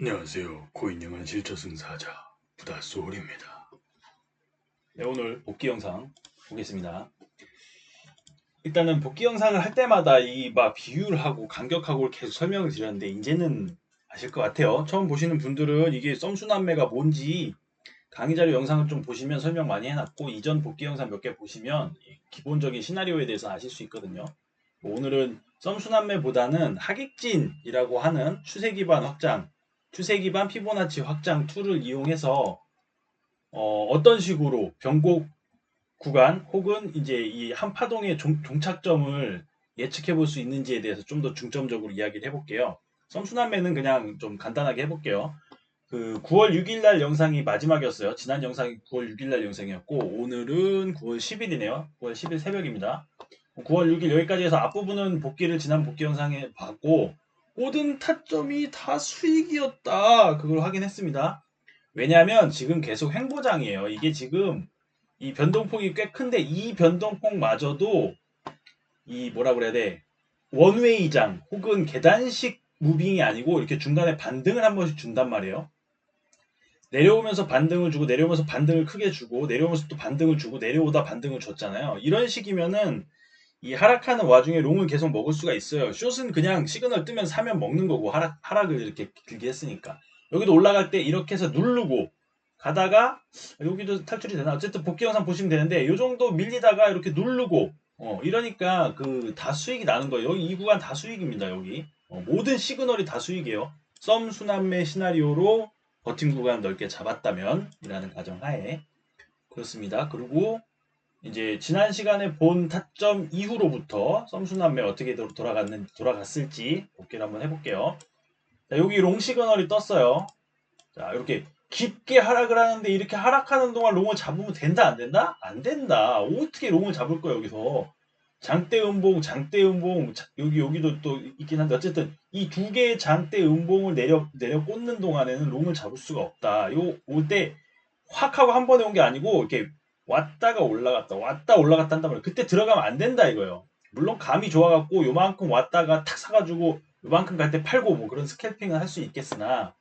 안녕하세요. 고인형한 실저승사자 부다소울입니다. 네, 오늘 복귀 영상 보겠습니다. 일단은 복귀 영상을 할 때마다 이 막 비유를 하고 간격하고 계속 설명을 드렸는데 이제는 아실 것 같아요. 처음 보시는 분들은 이게 썸수남매가 뭔지 강의 자료 영상을 좀 보시면 설명 많이 해놨고 이전 복귀 영상 몇 개 보시면 기본적인 시나리오에 대해서 아실 수 있거든요. 오늘은 썸수남매보다는 하객진이라고 하는 추세 기반 확장, 추세 기반 피보나치 확장 툴을 이용해서 어떤 식으로 변곡 구간 혹은 이제 이 한 파동의 종착점을 예측해 볼 수 있는지에 대해서 좀 더 중점적으로 이야기를 해볼게요. 썸수남매는 그냥 좀 간단하게 해볼게요. 그 9월 6일 날 영상이 마지막이었어요. 지난 영상이 9월 6일 날 영상이었고 오늘은 9월 10일이네요. 9월 10일 새벽입니다. 9월 6일 여기까지 해서 앞부분은 복귀를 지난 복귀 영상에 봤고 모든 타점이 다 수익이었다. 그걸 확인했습니다. 왜냐하면 지금 계속 횡보장이에요. 이게 지금 이 변동폭이 꽤 큰데 이 변동폭마저도 이 뭐라 그래야 돼 원웨이장 혹은 계단식 무빙이 아니고 이렇게 중간에 반등을 한 번씩 준단 말이에요. 내려오면서 반등을 주고 내려오면서 반등을 크게 주고 내려오면서 또 반등을 주고 내려오다 반등을 줬잖아요. 이런 식이면은 이 하락하는 와중에 롱을 계속 먹을 수가 있어요. 숏은 그냥 시그널 뜨면 사면 먹는 거고 하락을 이렇게 길게 했으니까. 여기도 올라갈 때 이렇게 해서 누르고 가다가 여기도 탈출이 되나? 어쨌든 복귀 영상 보시면 되는데 이 정도 밀리다가 이렇게 누르고 이러니까 그 다 수익이 나는 거예요. 여기 이 구간 다 수익입니다. 여기 모든 시그널이 다 수익이에요. 썸 순환매 시나리오로 버팀 구간 넓게 잡았다면 이라는 가정하에 그렇습니다. 그리고 이제 지난 시간에 본 타점 이후로부터 썸순환매 어떻게 돌아갔을지 복귀를 한번 해볼게요. 자, 여기 롱 시그널이 떴어요. 자, 이렇게 깊게 하락을 하는데 이렇게 하락하는 동안 롱을 잡으면 된다, 안 된다? 안 된다. 어떻게 롱을 잡을 거야, 여기서. 장대 음봉, 장대 음봉, 여기도 또 있긴 한데, 어쨌든 이 두 개의 장대 음봉을 내려 꽂는 동안에는 롱을 잡을 수가 없다. 올 때 확 하고 한 번에 온 게 아니고, 이렇게 왔다가 올라갔다, 왔다 올라갔다 한단 말이에요. 그때 들어가면 안 된다, 이거예요. 물론 감이 좋아갖고 요만큼 왔다가 탁 사가지고 요만큼 갈 때 팔고 뭐 그런 스캘핑을 할 수 있겠으나,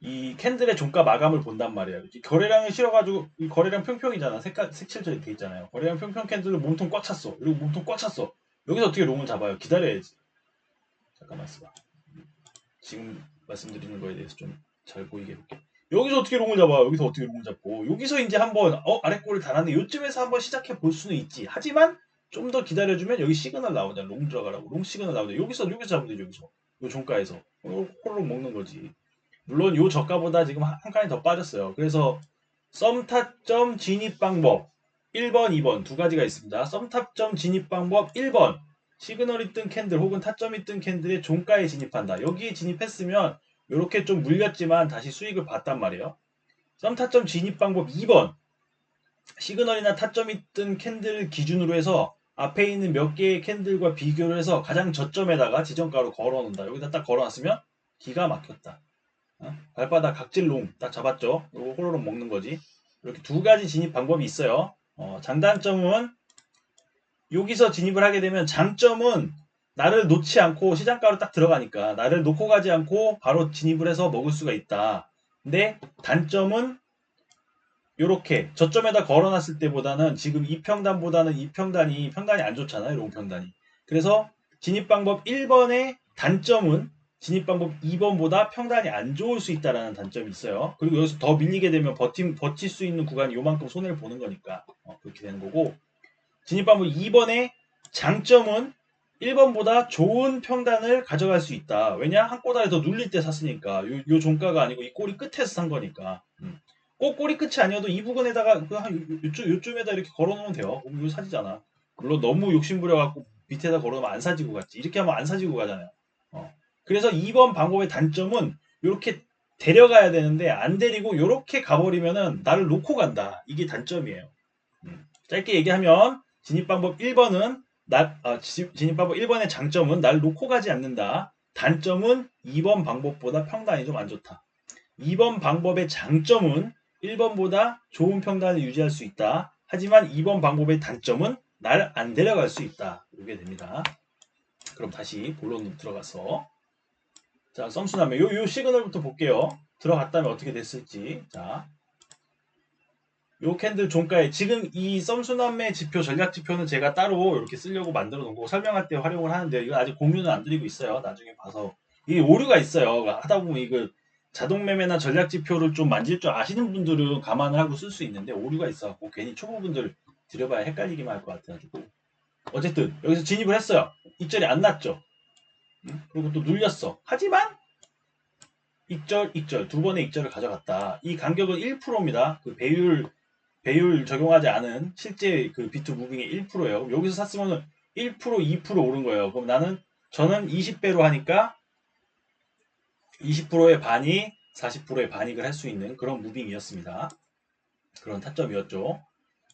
이 캔들의 종가 마감을 본단 말이에요. 거래량을 실어가지고 이 거래량 평평이잖아. 색칠적이 돼 있잖아요. 거래량 평평 캔들로 몸통 꽉 찼어. 그리고 몸통 꽉 찼어. 여기서 어떻게 롱을 잡아요? 기다려야지. 잠깐만 있어봐. 지금 말씀드리는 거에 대해서 좀 잘 보이게 해볼게. 여기서 어떻게 롱을 잡아? 여기서 어떻게 롱을 잡고 여기서 이제 한번 아랫골을 달았네. 요쯤에서 한번 시작해 볼 수는 있지. 하지만 좀 더 기다려주면 여기 시그널 나오잖아. 롱 들어가라고. 롱 시그널 나오잖아. 여기서 잡으면 되죠. 여기서. 요 종가에서. 호로록 먹는 거지. 물론 요 저가보다 지금 한 칸이 더 빠졌어요. 그래서 썸탑점 진입 방법 1번, 2번 두 가지가 있습니다. 썸탑점 진입 방법 1번 시그널이 뜬 캔들 혹은 타점이 뜬 캔들의 종가에 진입한다. 여기에 진입했으면 이렇게 좀 물렸지만 다시 수익을 봤단 말이에요. 썸타점 진입 방법 2번 시그널이나 타점이 뜬 캔들 기준으로 해서 앞에 있는 몇 개의 캔들과 비교를 해서 가장 저점에다가 지정가로 걸어놓는다. 여기다 딱 걸어놨으면 기가 막혔다. 발바닥 각질롱 딱 잡았죠. 이거 호로록 먹는 거지. 이렇게 두 가지 진입 방법이 있어요. 장단점은 여기서 진입을 하게 되면 장점은 나를 놓지 않고 시장가로 딱 들어가니까 나를 놓고 가지 않고 바로 진입을 해서 먹을 수가 있다. 근데 단점은 이렇게 저점에다 걸어놨을 때보다는 지금 이평단이 안 좋잖아요. 롱평단이. 그래서 진입 방법 1번의 단점은 진입 방법 2번보다 평단이 안 좋을 수 있다라는 단점이 있어요. 그리고 여기서 더 밀리게 되면 버틸 수 있는 구간이 요만큼 손해를 보는 거니까 그렇게 되는 거고 진입 방법 2번의 장점은 1번보다 좋은 평단을 가져갈 수 있다. 왜냐? 한 꼬다리 더 눌릴 때 샀으니까. 요 종가가 아니고 이 꼬리 끝에서 산 거니까. 꼭 꼬리 끝이 아니어도 이 부분에다가 요쯤에다 이렇게 걸어놓으면 돼요. 이거 사지잖아. 물론 너무 욕심부려갖고 밑에다 걸어놓으면 안 사지고 갔지. 이렇게 하면 안 사지고 가잖아요. 그래서 2번 방법의 단점은 이렇게 데려가야 되는데 안 데리고 이렇게 가버리면은 나를 놓고 간다. 이게 단점이에요. 짧게 얘기하면 진입 방법 1번은 진입 방법 1번의 장점은 날 놓고 가지 않는다. 단점은 2번 방법보다 평단이 좀 안 좋다. 2번 방법의 장점은 1번보다 좋은 평단을 유지할 수 있다. 하지만 2번 방법의 단점은 날 안 데려갈 수 있다. 이게 됩니다. 그럼 다시 본론으로 들어가서 자, 썸수남매 요 시그널부터 볼게요. 들어갔다면 어떻게 됐을지. 자, 요 캔들 종가에 지금 이 썸수남매 지표 전략 지표는 제가 따로 이렇게 쓰려고 만들어 놓은 거고 설명할 때 활용을 하는데 이거 아직 공유는 안 드리고 있어요. 나중에 봐서 이게 오류가 있어요. 하다 보면 이거 자동 매매나 전략 지표를 좀 만질 줄 아시는 분들은 감안을 하고 쓸 수 있는데 오류가 있어갖고 괜히 초보분들 들여봐야 헷갈리기만 할 것 같아가지고 어쨌든 여기서 진입을 했어요. 익절이 안 났죠. 그리고 또 눌렸어. 하지만 익절 두 번의 익절을 가져갔다. 이 간격은 1%입니다. 그 배율 적용하지 않은 실제 그 비트 무빙의 1%예요. 여기서 샀으면 1%, 2% 오른 거예요. 그럼 저는 20배로 하니까 20%의 반이 40%의 반익을 할 수 있는 그런 무빙이었습니다. 그런 타점이었죠.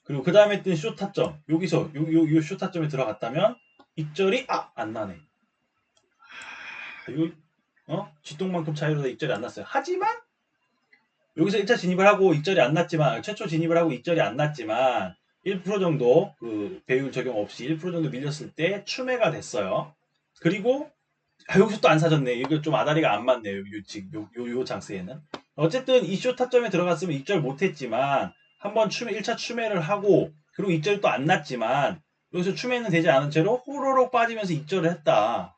그리고 그 다음에 뜬 쇼 타점. 여기서 요 쇼 타점에 들어갔다면 익절이 안 나네. 쥐똥만큼 차이로 익절이 안 났어요. 하지만 여기서 1차 진입을 하고 익절이 안 났지만 최초 진입을 하고 익절이 안 났지만 1% 정도 그 배율 적용 없이 1% 정도 밀렸을 때 추매가 됐어요. 그리고 여기서 또 안 사졌네. 이거 좀 아다리가 안 맞네요. 요 장세에는. 어쨌든 이 쇼 타점에 들어갔으면 익절 못했지만 한번 1차 추매를 하고 그리고 익절이 또 안 났지만 여기서 추매는 되지 않은 채로 호로록 빠지면서 익절을 했다.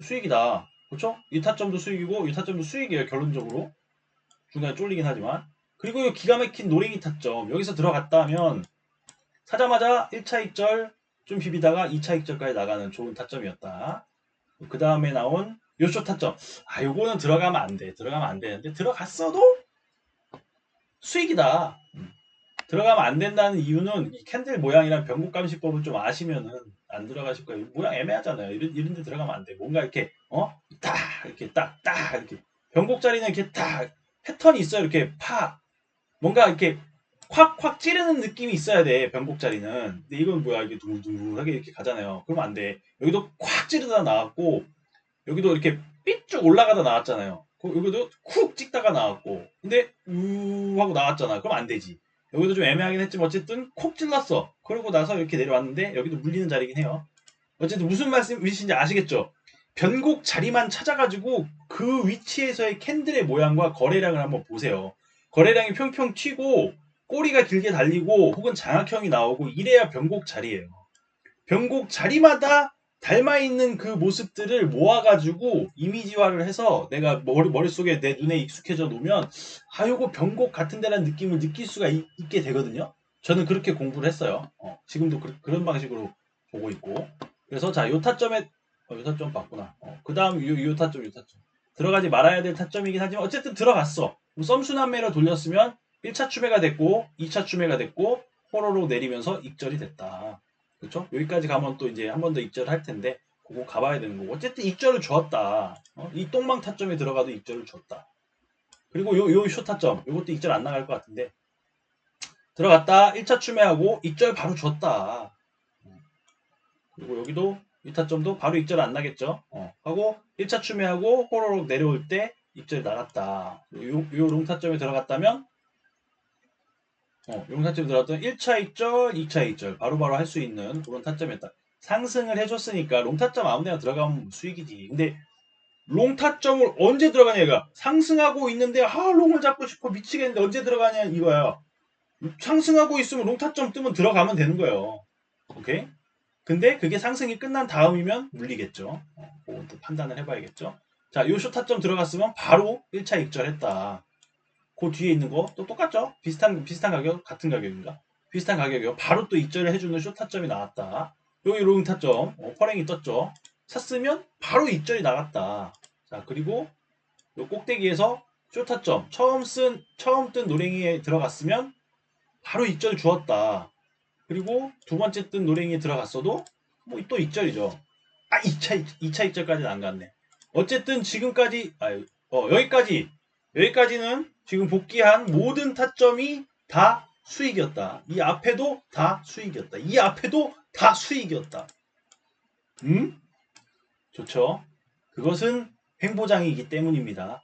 수익이다. 그렇죠? 이 타점도 수익이고 이 타점도 수익이에요. 결론적으로. 중간에 쫄리긴 하지만. 그리고 이 기가 막힌 노랭이 타점. 여기서 들어갔다면 사자마자 1차 익절 좀 비비다가 2차 익절까지 나가는 좋은 타점이었다. 그 다음에 나온 요쇼 타점. 요거는 들어가면 안 돼. 들어가면 안 되는데 들어갔어도 수익이다. 들어가면 안 된다는 이유는 이 캔들 모양이랑 변곡 감시법을 좀 아시면은 안 들어가실 거예요. 모양 애매하잖아요. 이런 데 들어가면 안 돼. 뭔가 이렇게 딱 이렇게 딱 이렇게 변곡 자리는 이렇게 딱 패턴이 있어요. 이렇게 뭔가 이렇게 콱콱 찌르는 느낌이 있어야 돼. 변곡 자리는. 근데 이건 뭐야? 이게 둥둥하게 이렇게 가잖아요. 그러면 안 돼. 여기도 콱 찌르다 나왔고 여기도 이렇게 삐쭉 올라가다 나왔잖아요. 여기도 쿡 찍다가 나왔고 근데 하고 나왔잖아. 그럼 안 되지. 여기도 좀 애매하긴 했지만 어쨌든 콕 찔렀어. 그러고 나서 이렇게 내려왔는데 여기도 물리는 자리긴 해요. 어쨌든 무슨 말씀이신지 아시겠죠? 변곡 자리만 찾아가지고 그 위치에서의 캔들의 모양과 거래량을 한번 보세요. 거래량이 평평 튀고 꼬리가 길게 달리고 혹은 장악형이 나오고 이래야 변곡 자리예요. 변곡 자리마다 닮아있는 그 모습들을 모아가지고 이미지화를 해서 내가 머릿속에 내 눈에 익숙해져 놓으면 요거 변곡 같은 데라는 느낌을 느낄 수가 있게 되거든요. 저는 그렇게 공부를 했어요. 지금도 그런 방식으로 보고 있고. 그래서 자, 요 타점에 요 타점 봤구나. 그 다음 요 타점 들어가지 말아야 될 타점이긴 하지만 어쨌든 들어갔어. 썸수남매로 돌렸으면 1차 추매가 됐고 2차 추매가 됐고 호로로 내리면서 익절이 됐다. 그렇죠? 여기까지 가면 또 이제 한 번 더 익절을 할 텐데 그거 가봐야 되는 거고 어쨌든 익절을 줬다. 이 똥망 타점에 들어가도 익절을 줬다. 그리고 요 쇼 타점 요것도 익절 안 나갈 것 같은데 들어갔다 1차 추매하고 익절 바로 줬다. 그리고 여기도 이 타점도 바로 익절 안 나겠죠. 하고 1차 추매하고 호로록 내려올 때 익절이 나갔다. 요 롱타점에 들어갔다면 롱타점에 들어갔던 1차 익절, 2차 익절 바로바로 할 수 있는 그런 타점이었다. 상승을 해줬으니까 롱타점 아무데나 들어가면 수익이지. 근데 롱타점을 언제 들어가냐 얘가 상승하고 있는데 롱을 잡고 싶어 미치겠는데 언제 들어가냐 이거야. 상승하고 있으면 롱타점 뜨면 들어가면 되는 거예요. 오케이? 근데 그게 상승이 끝난 다음이면 물리겠죠. 그건 또 판단을 해봐야겠죠. 자, 요 쇼타점 들어갔으면 바로 1차 익절했다. 그 뒤에 있는 거 또 똑같죠? 비슷한 가격, 같은 가격인가? 비슷한 가격이요. 바로 또 익절을 해주는 쇼타점이 나왔다. 여기 롱타점, 퍼랭이 떴죠. 샀으면 바로 익절이 나갔다. 자, 그리고 요 꼭대기에서 쇼타점, 처음 뜬 노랭이에 들어갔으면 바로 익절 주었다. 그리고 두 번째 뜬 노랭이에 들어갔어도 뭐 또 익절이죠. 2차 익절까지는 안 갔네. 어쨌든 지금까지 여기까지는 지금 복귀한 모든 타점이 다 수익이었다. 이 앞에도 다 수익이었다. 이 앞에도 다 수익이었다. 좋죠. 그것은 횡보장이기 때문입니다.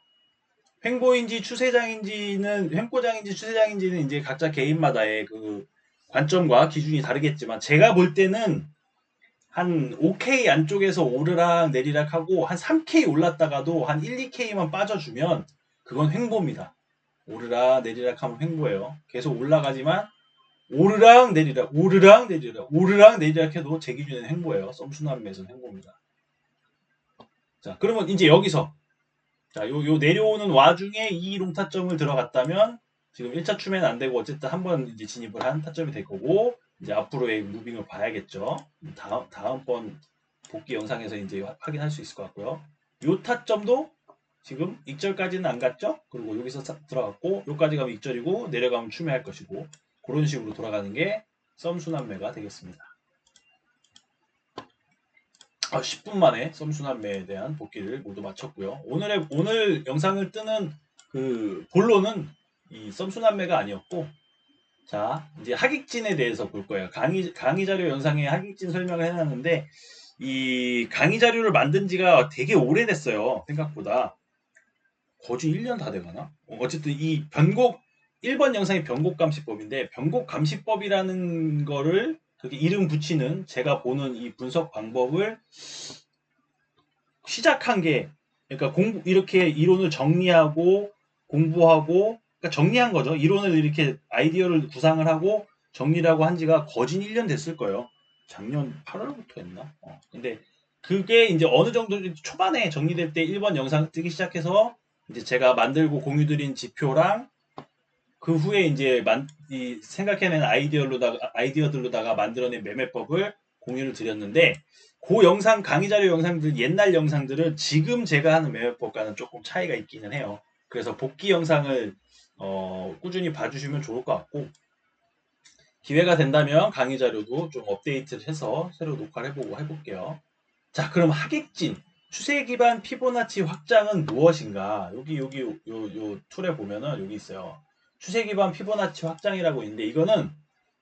횡보장인지 추세장인지는 이제 각자 개인마다의 그 관점과 기준이 다르겠지만 제가 볼 때는 한 5K 안쪽에서 오르락 내리락 하고 한 3K 올랐다가도 한 1, 2K만 빠져주면 그건 횡보입니다. 오르락 내리락 하면 횡보예요. 계속 올라가지만 오르락 내리락 오르락 내리락 오르락 내리락 해도 제 기준에는 횡보예요. 썸순환매에서는 횡보입니다. 자, 그러면 이제 여기서 자, 요 내려오는 와중에 이 롱타점을 들어갔다면 지금 1차 추매는 안 되고 어쨌든 한번 이제 진입을 한 타점이 될 거고 이제 앞으로의 무빙을 봐야겠죠. 다음번 복귀 영상에서 이제 확인할 수 있을 것 같고요. 요 타점도 지금 익절까지는 안 갔죠? 그리고 여기서 들어갔고 요까지 가면 익절이고 내려가면 추매할 것이고 그런 식으로 돌아가는 게 썸순환매가 되겠습니다. 10분 만에 썸순환매에 대한 복귀를 모두 마쳤고요. 오늘 영상을 뜨는 그 본론은 이 썸순환매가 아니었고, 자 이제 하객진에 대해서 볼 거예요. 강의 자료 영상에 하객진 설명을 해놨는데 이 강의 자료를 만든 지가 되게 오래됐어요. 생각보다 거의 1년 다 돼가나? 어쨌든 이 변곡 1번 영상이 변곡감시법인데 변곡감시법이라는 거를 그렇게 이름 붙이는 제가 보는 이 분석 방법을 시작한 게 그러니까 이렇게 이론을 정리하고 공부하고 그러니까 정리한 거죠. 이론을 이렇게 아이디어를 구상을 하고 정리를 하고 한 지가 거진 1년 됐을 거예요. 작년 8월부터 했나? 근데 그게 이제 어느 정도 초반에 정리될 때 1번 영상 뜨기 시작해서 이제 제가 만들고 공유드린 지표랑 그 후에 이제 생각해낸 아이디어들로다가 만들어낸 매매법을 공유를 드렸는데 그 영상 강의 자료 영상들 옛날 영상들은 지금 제가 하는 매매법과는 조금 차이가 있기는 해요. 그래서 복귀 영상을 꾸준히 봐주시면 좋을 것 같고 기회가 된다면 강의 자료도 좀 업데이트를 해서 새로 녹화를 해보고 해볼게요. 자, 그럼 하객진 추세 기반 피보나치 확장은 무엇인가? 여기 요 툴에 보면은 여기 있어요. 추세 기반 피보나치 확장이라고 있는데 이거는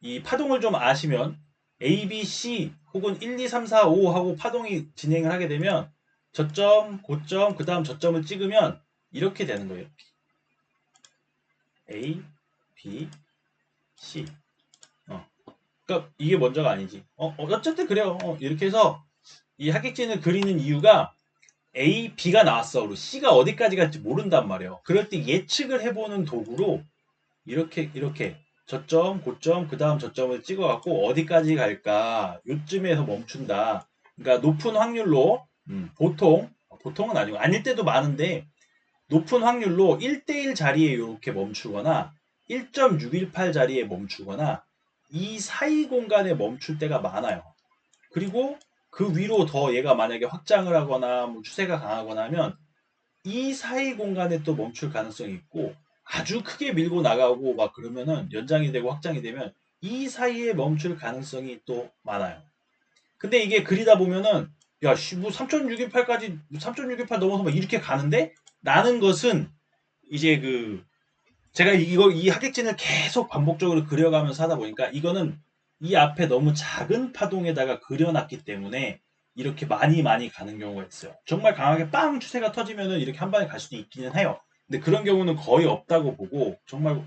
이 파동을 좀 아시면 A, B, C 혹은 1, 2, 3, 4, 5 하고 파동이 진행을 하게 되면 저점, 고점, 그 다음 저점을 찍으면 이렇게 되는 거예요. A, B, C. 그러니까 이게 먼저가 아니지. 어쨌든 그래요. 이렇게 해서 이 하객진을 그리는 이유가 A, B가 나왔어. 그리고 C가 어디까지 갈지 모른단 말이에요. 그럴 때 예측을 해보는 도구로 이렇게 저점, 고점, 그 다음 저점을 찍어갖고 어디까지 갈까 요쯤에서 멈춘다. 그러니까 높은 확률로 보통은 아니고 아닐 때도 많은데 높은 확률로 1대1 자리에 이렇게 멈추거나 1.618 자리에 멈추거나 이 사이 공간에 멈출 때가 많아요. 그리고 그 위로 더 얘가 만약에 확장을 하거나 뭐 추세가 강하거나 하면 이 사이 공간에 또 멈출 가능성이 있고 아주 크게 밀고 나가고 막 그러면은 연장이 되고 확장이 되면 이 사이에 멈출 가능성이 또 많아요. 근데 이게 그리다 보면은 야, 뭐 3.618까지 3.618 넘어서 막 이렇게 가는데 나는 것은 이제 제가 이 하객진을 계속 반복적으로 그려가면서 하다 보니까 이거는 이 앞에 너무 작은 파동에다가 그려놨기 때문에 이렇게 많이 가는 경우가 있어요. 정말 강하게 빵 추세가 터지면은 이렇게 한 방에 갈 수도 있기는 해요. 근데 그런 경우는 거의 없다고 보고 정말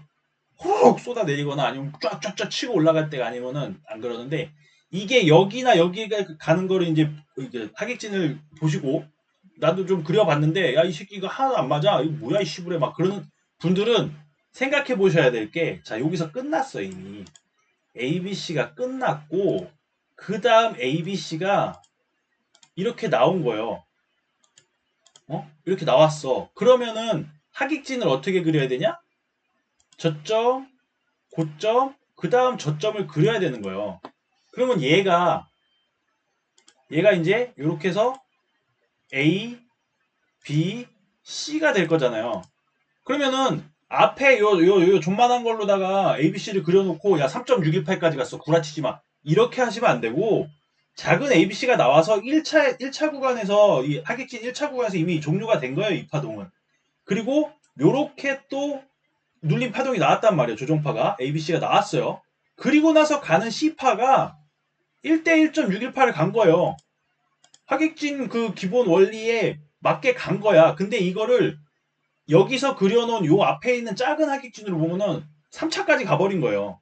호록 쏟아내리거나 아니면 쫙쫙쫙 치고 올라갈 때가 아니면은 안 그러는데 이게 여기나 여기가 가는 거를 이제 하객진을 보시고 나도 좀 그려봤는데 야, 이 새끼 이거 하나도 안 맞아. 이거 뭐야 이 시부레 막 그러는 분들은 생각해 보셔야 될 게 자, 여기서 끝났어 이미. ABC가 끝났고 그 다음 ABC가 이렇게 나온 거예요. 이렇게 나왔어. 그러면은 하객진을 어떻게 그려야 되냐? 저점, 고점, 그 다음 저점을 그려야 되는 거예요. 그러면 얘가 이제 이렇게 해서 A, B, C가 될 거잖아요. 그러면은 앞에 요 존만한 걸로다가 ABC를 그려놓고 야 3.618까지 갔어. 구라치지 마. 이렇게 하시면 안 되고 작은 ABC가 나와서 1차 구간에서 이 하객진 1차 구간에서 이미 종료가 된 거예요. 이 파동은. 그리고 요렇게 또 눌린 파동이 나왔단 말이에요. 조종파가 ABC가 나왔어요. 그리고 나서 가는 C파가 1대 1.618을 간 거예요. 하객진 그 기본 원리에 맞게 간 거야. 근데 이거를 여기서 그려놓은 요 앞에 있는 작은 하객진으로 보면은 3차까지 가버린 거예요.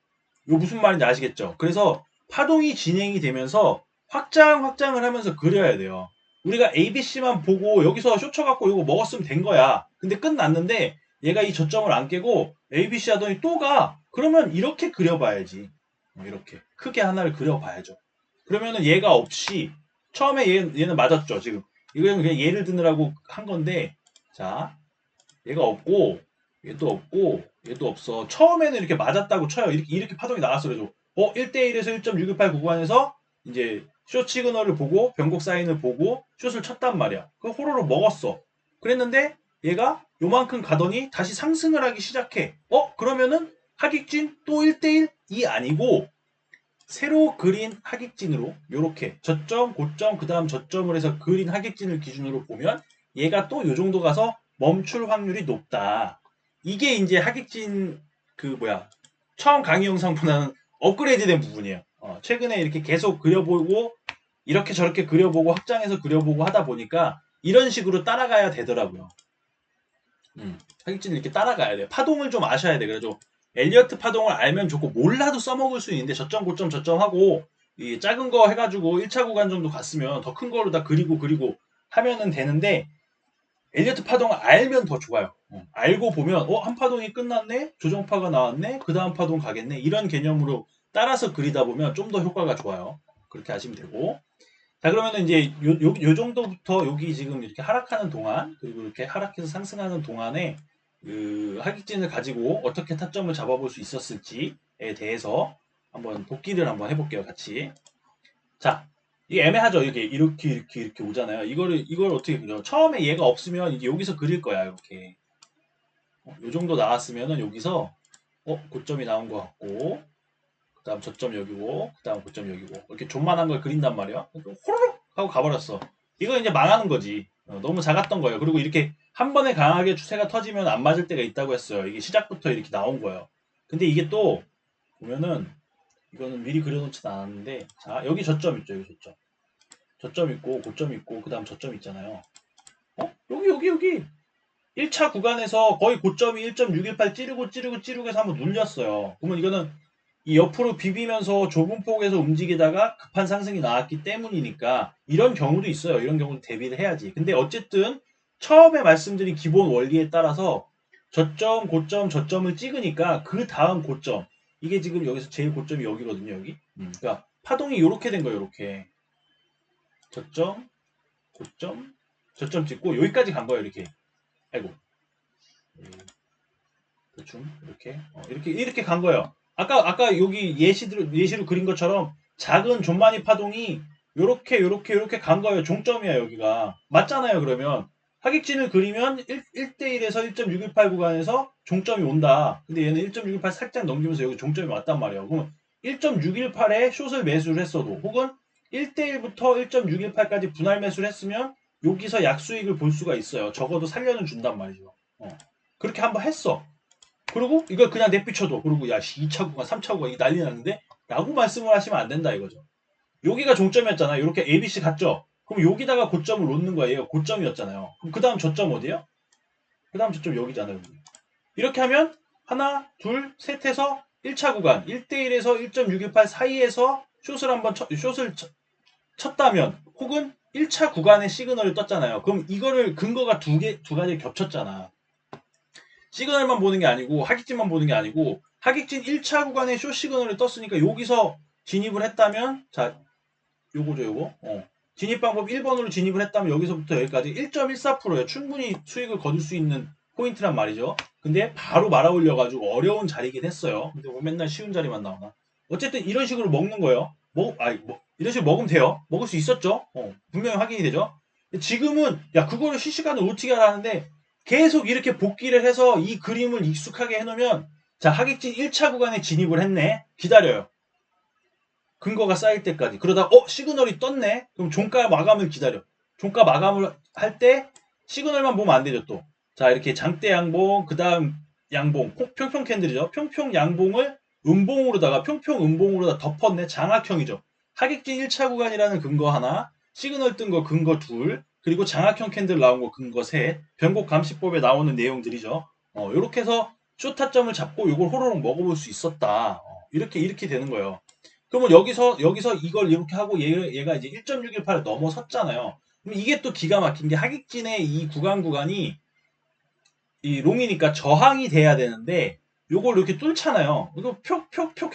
요 무슨 말인지 아시겠죠? 그래서 파동이 진행이 되면서 확장을 하면서 그려야 돼요. 우리가 ABC만 보고 여기서 쇼 쳐갖고 이거 먹었으면 된 거야. 근데 끝났는데 얘가 이 저점을 안 깨고 ABC 하더니 또 가. 그러면 이렇게 그려봐야지. 이렇게 크게 하나를 그려봐야죠. 그러면은 얘가 없이 처음에 얘는 맞았죠. 지금 이거는 그냥 예를 드느라고 한 건데, 자 얘가 없고 얘도 없고 얘도 없어. 처음에는 이렇게 맞았다고 쳐요. 이렇게 파동이 나왔어. 그래서 1대1에서 1.618 구간에서 이제 숏 시그널을 보고 변곡 사인을 보고 숏을 쳤단 말이야. 그 호로로 먹었어. 그랬는데 얘가 요만큼 가더니 다시 상승을 하기 시작해. 그러면은 하객진 또 1대1이 아니고 새로 그린 하객진으로 요렇게 저점, 고점, 그 다음 저점을 해서 그린 하객진을 기준으로 보면 얘가 또 요 정도 가서 멈출 확률이 높다. 이게 이제 하객진 처음 강의 영상보다는 업그레이드된 부분이에요. 최근에 이렇게 계속 그려보고 이렇게 저렇게 그려보고 확장해서 그려보고 하다 보니까 이런 식으로 따라가야 되더라고요. 하객진을 이렇게 따라가야 돼요. 파동을 좀 아셔야 돼. 그래서 엘리어트 파동을 알면 좋고 몰라도 써먹을 수 있는데 저점 고점 저점하고 이 작은 거 해가지고 1차 구간 정도 갔으면 더 큰 거로 다 그리고 하면은 되는데 엘리어트 파동을 알면 더 좋아요. 알고 보면 한 파동이 끝났네? 조정파가 나왔네? 그 다음 파동 가겠네? 이런 개념으로 따라서 그리다 보면 좀 더 효과가 좋아요. 그렇게 하시면 되고, 자 그러면은 이제 요 정도부터 여기 지금 이렇게 하락하는 동안, 그리고 이렇게 하락해서 상승하는 동안에 그 하객진을 가지고 어떻게 타점을 잡아볼 수 있었을지에 대해서 한번 복기를 한번 해볼게요. 같이. 자, 이게 애매하죠. 이렇게 오잖아요. 이걸 어떻게 그려? 처음에 얘가 없으면 이제 여기서 그릴 거야. 이렇게. 요 정도 나왔으면은 여기서 고점이 나온 것 같고, 그 다음 저점 여기고, 그 다음 고점 여기고, 이렇게 존만한 걸 그린단 말이야. 호로록 하고 가버렸어. 이거 이제 망하는 거지. 너무 작았던 거예요. 그리고 이렇게 한 번에 강하게 추세가 터지면 안 맞을 때가 있다고 했어요. 이게 시작부터 이렇게 나온 거예요. 근데 이게 또 보면은 이거는 미리 그려놓진 않았는데, 자 여기 저점 있죠. 여기 저점 있고 고점 있고 그 다음 저점 있잖아요. 여기 1차 구간에서 거의 고점이 1.618 찌르고 해서 한번 눌렸어요. 그러면 이거는 이 옆으로 비비면서 좁은 폭에서 움직이다가 급한 상승이 나왔기 때문이니까 이런 경우도 있어요. 이런 경우도 대비를 해야지. 근데 어쨌든 처음에 말씀드린 기본 원리에 따라서 저점, 고점, 저점을 찍으니까 그 다음 고점, 이게 지금 여기서 제일 고점이 여기거든요. 여기. 그러니까 파동이 이렇게 된 거예요. 이렇게 저점, 고점, 저점 찍고 여기까지 간 거예요. 이렇게. 아이고. 대충 이렇게 간 거예요. 아까 여기 예시로 그린 것처럼 작은 존마니 파동이 요렇게 간 거예요. 종점이야 여기가. 맞잖아요. 그러면 하객진을 그리면 1대1에서 1.618 구간에서 종점이 온다. 근데 얘는 1.618 살짝 넘기면서 여기 종점이 왔단 말이에요. 그러면 1.618에 숏을 매수를 했어도 혹은 1대1부터 1.618까지 분할 매수를 했으면 여기서 약수익을 볼 수가 있어요. 적어도 살려는 준단 말이죠. 그렇게 한번 했어. 그리고 이걸 그냥 내비쳐도, 그리고 야 2차 구간 3차 구간 이 난리 났는데 라고 말씀을 하시면 안 된다 이거죠. 여기가 종점이었잖아요. 이렇게 ABC 갔죠. 그럼 여기다가 고점을 놓는 거예요. 고점이었잖아요. 그럼 그 다음 저점 어디에요? 그 다음 저점 여기잖아요. 여기. 이렇게 하면 하나 둘 셋 해서 1차 구간 1대1에서 1.618 사이에서 숏을 쳤다면, 혹은 1차 구간에 시그널을 떴잖아요. 그럼 이거를 근거가 두 가지 겹쳤잖아. 시그널만 보는 게 아니고 하객진만 보는 게 아니고 하객진 1차 구간에 숏 시그널을 떴으니까 여기서 진입을 했다면, 자 요거 진입 방법 1번으로 진입을 했다면 여기서부터 여기까지 1.14%예요. 충분히 수익을 거둘 수 있는 포인트란 말이죠. 근데 바로 말아 올려가지고 어려운 자리긴 했어요. 근데 뭐 맨날 쉬운 자리만 나오나. 어쨌든 이런 식으로 먹는 거예요. 이런 식으로 먹으면 돼요. 먹을 수 있었죠. 분명히 확인이 되죠. 지금은 야 그거를 실시간으로 어떻게 하라는데 계속 이렇게 복기를 해서 이 그림을 익숙하게 해놓으면, 자 하객진 1차 구간에 진입을 했네. 기다려요. 근거가 쌓일 때까지. 그러다 시그널이 떴네. 그럼 종가 마감을 기다려. 종가 마감을 할 때 시그널만 보면 안 되죠 또. 자 이렇게 장대 양봉, 그 다음 양봉, 평평 캔들이죠. 평평 양봉을 음봉으로다가 평평 음봉으로다 덮었네. 장악형이죠. 하객진 1차 구간이라는 근거 하나, 시그널 뜬 거 근거 둘, 그리고 장악형 캔들 나온 거 근거 셋, 변곡 감시법에 나오는 내용들이죠. 요렇게 해서 쇼타점을 잡고 요걸 호로록 먹어볼 수 있었다. 이렇게 되는 거예요. 그러면 여기서 이걸 이렇게 하고 얘가 이제 1.618을 넘어섰잖아요. 그럼 이게 또 기가 막힌 게 하객진의 이 구간이 이 롱이니까 저항이 돼야 되는데 요걸 이렇게 뚫잖아요. 이거 표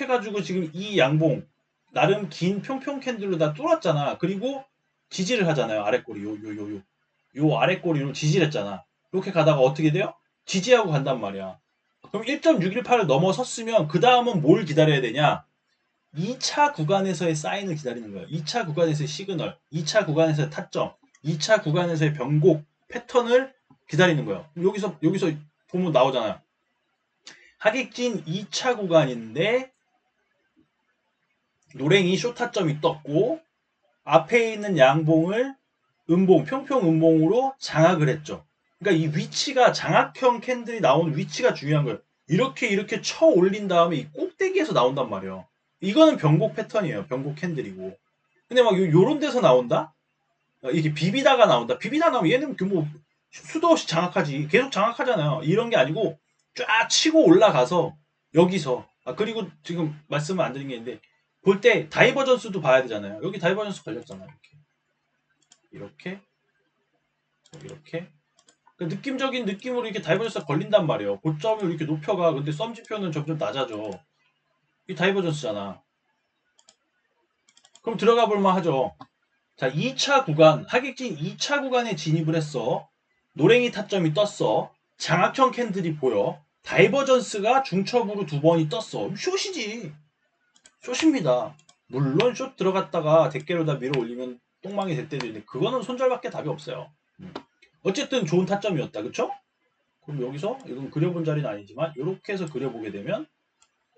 해가지고 지금 이 양봉 나름 긴 평평 캔들로 다 뚫었잖아. 그리고 지지를 하잖아요. 아랫꼬리 요 아랫꼬리로 지지를 했잖아. 이렇게 가다가 어떻게 돼요? 지지하고 간단 말이야. 그럼 1.618을 넘어섰으면 그 다음은 뭘 기다려야 되냐? 2차 구간에서의 사인을 기다리는 거예요. 2차 구간에서의 시그널, 2차 구간에서의 타점, 2차 구간에서의 변곡 패턴을 기다리는 거예요. 여기서 보면 나오잖아요. 하객진 2차 구간인데 노랭이 쇼타점이 떴고 앞에 있는 양봉을 평평 음봉으로 장악을 했죠. 그러니까 이 위치가 장악형 캔들이 나오는 위치가 중요한 거예요. 이렇게 쳐 올린 다음에 이 꼭대기에서 나온단 말이에요. 이거는 변곡 패턴이에요. 변곡 캔들이고. 근데 막 요런 데서 나온다? 이렇게 비비다가 나온다. 비비다 나오면 얘는 뭐 수도 없이 장악하지. 계속 장악하잖아요. 이런 게 아니고 쫙 치고 올라가서 여기서 그리고 지금 말씀을 안 드린 게 있는데 볼 때 다이버전스도 봐야 되잖아요. 여기 다이버전스 걸렸잖아요. 이렇게 그 느낌적인 느낌으로 이렇게 다이버전스가 걸린단 말이에요. 고점을 이렇게 높여가. 근데 썸지표는 점점 낮아져. 이 다이버전스잖아. 그럼 들어가 볼만 하죠. 자, 2차 구간, 하객진 2차 구간에 진입을 했어. 노랭이 타점이 떴어. 장악형 캔들이 보여. 다이버전스가 중첩으로 2번이 떴어. 숏이지. 숏입니다. 물론 숏 들어갔다가 대깨로 다 밀어 올리면 똥망이 될 때도 있는데 그거는 손절밖에 답이 없어요. 어쨌든 좋은 타점이었다. 그쵸? 그럼 여기서 이건 그려본 자리는 아니지만 이렇게 해서 그려보게 되면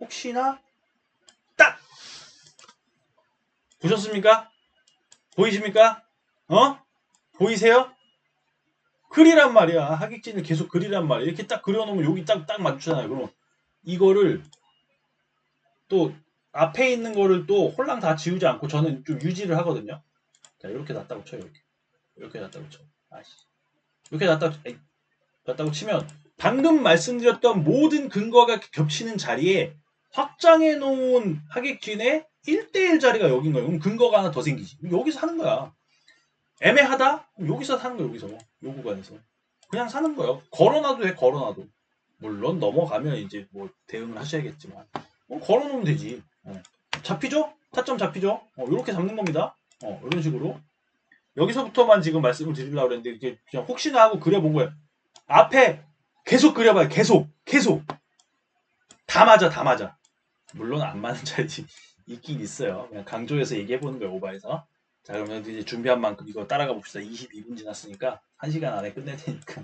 혹시나 딱! 보셨습니까? 보이십니까? 보이세요? 그리란 말이야. 하객진을 계속 그리란 말이야. 이렇게 딱 그려놓으면 여기 딱 맞추잖아요. 그럼 이거를 또 앞에 있는 거를 또 홀랑 다 지우지 않고 저는 좀 유지를 하거든요. 자, 이렇게 놨다고 쳐요. 이렇게 놨다고 쳐. 이렇게 놨다고 치면 방금 말씀드렸던 모든 근거가 겹치는 자리에 확장해 놓은 하객진의 1대1 자리가 여긴 거예요. 그럼 근거가 하나 더 생기지. 여기서 하는 거야. 애매하다? 여기서 사는 거야. 여기서. 요 구간에서. 그냥 사는 거예요. 걸어놔도 돼. 걸어놔도. 물론 넘어가면 이제 뭐 대응을 하셔야겠지만 걸어놓으면 되지. 잡히죠? 타점 잡히죠? 이렇게 잡는 겁니다. 이런 식으로. 여기서부터만 지금 말씀을 드리려고 그랬는데 이게 그냥 혹시나 하고 그려본 거예요. 앞에 계속 그려봐요. 계속. 다 맞아. 물론 안 맞는 자리 있긴 있어요. 그냥 강조해서 얘기해보는 거예요. 오바에서. 자, 그러면 이제 준비한 만큼 이거 따라가 봅시다. 22분 지났으니까 1시간 안에 끝낼 테니까.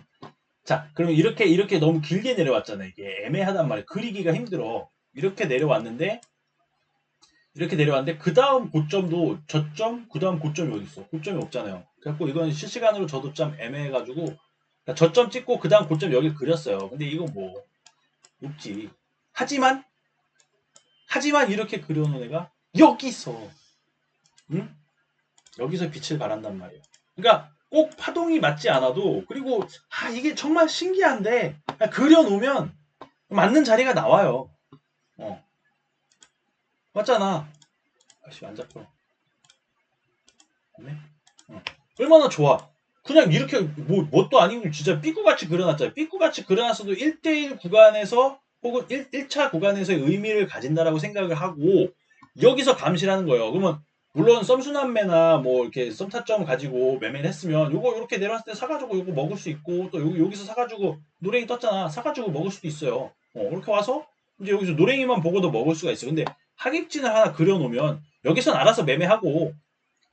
자, 그러면 이렇게 너무 길게 내려왔잖아요. 이게 애매하단 말이에요. 그리기가 힘들어. 이렇게 내려왔는데 그 다음 고점도 저점, 그 다음 고점이 어디 있어? 고점이 없잖아요. 그래갖고 이건 실시간으로 저도 좀 애매해가지고 그러니까 저점 찍고 그 다음 고점 여기 그렸어요. 근데 이건 뭐 없지. 하지만 이렇게 그려놓은 애가 여기서 응? 여기서 빛을 발한단 말이에요. 그러니까 꼭 파동이 맞지 않아도 그리고 이게 정말 신기한데 그려놓으면 맞는 자리가 나와요. 맞잖아. 안 잡혀. 맞네. 얼마나 좋아. 그냥 이렇게 뭣도 아니고 진짜 삐꾸같이 그려놨잖아요. 삐꾸같이 그려놨어도 1대1 구간에서 혹은 1차 구간에서의 의미를 가진다라고 생각을 하고 여기서 감시하는 거예요. 그러면 물론 썸순환매나 뭐 이렇게 썸타점 가지고 매매를 했으면 요거 이렇게 내려왔을 때 사가지고 요거 먹을 수 있고 또 여기서 사가지고 노랭이 떴잖아. 사가지고 먹을 수도 있어요. 이렇게 와서 이제 여기서 노랭이만 보고도 먹을 수가 있어. 근데 하객진을 하나 그려놓으면 여기선 알아서 매매하고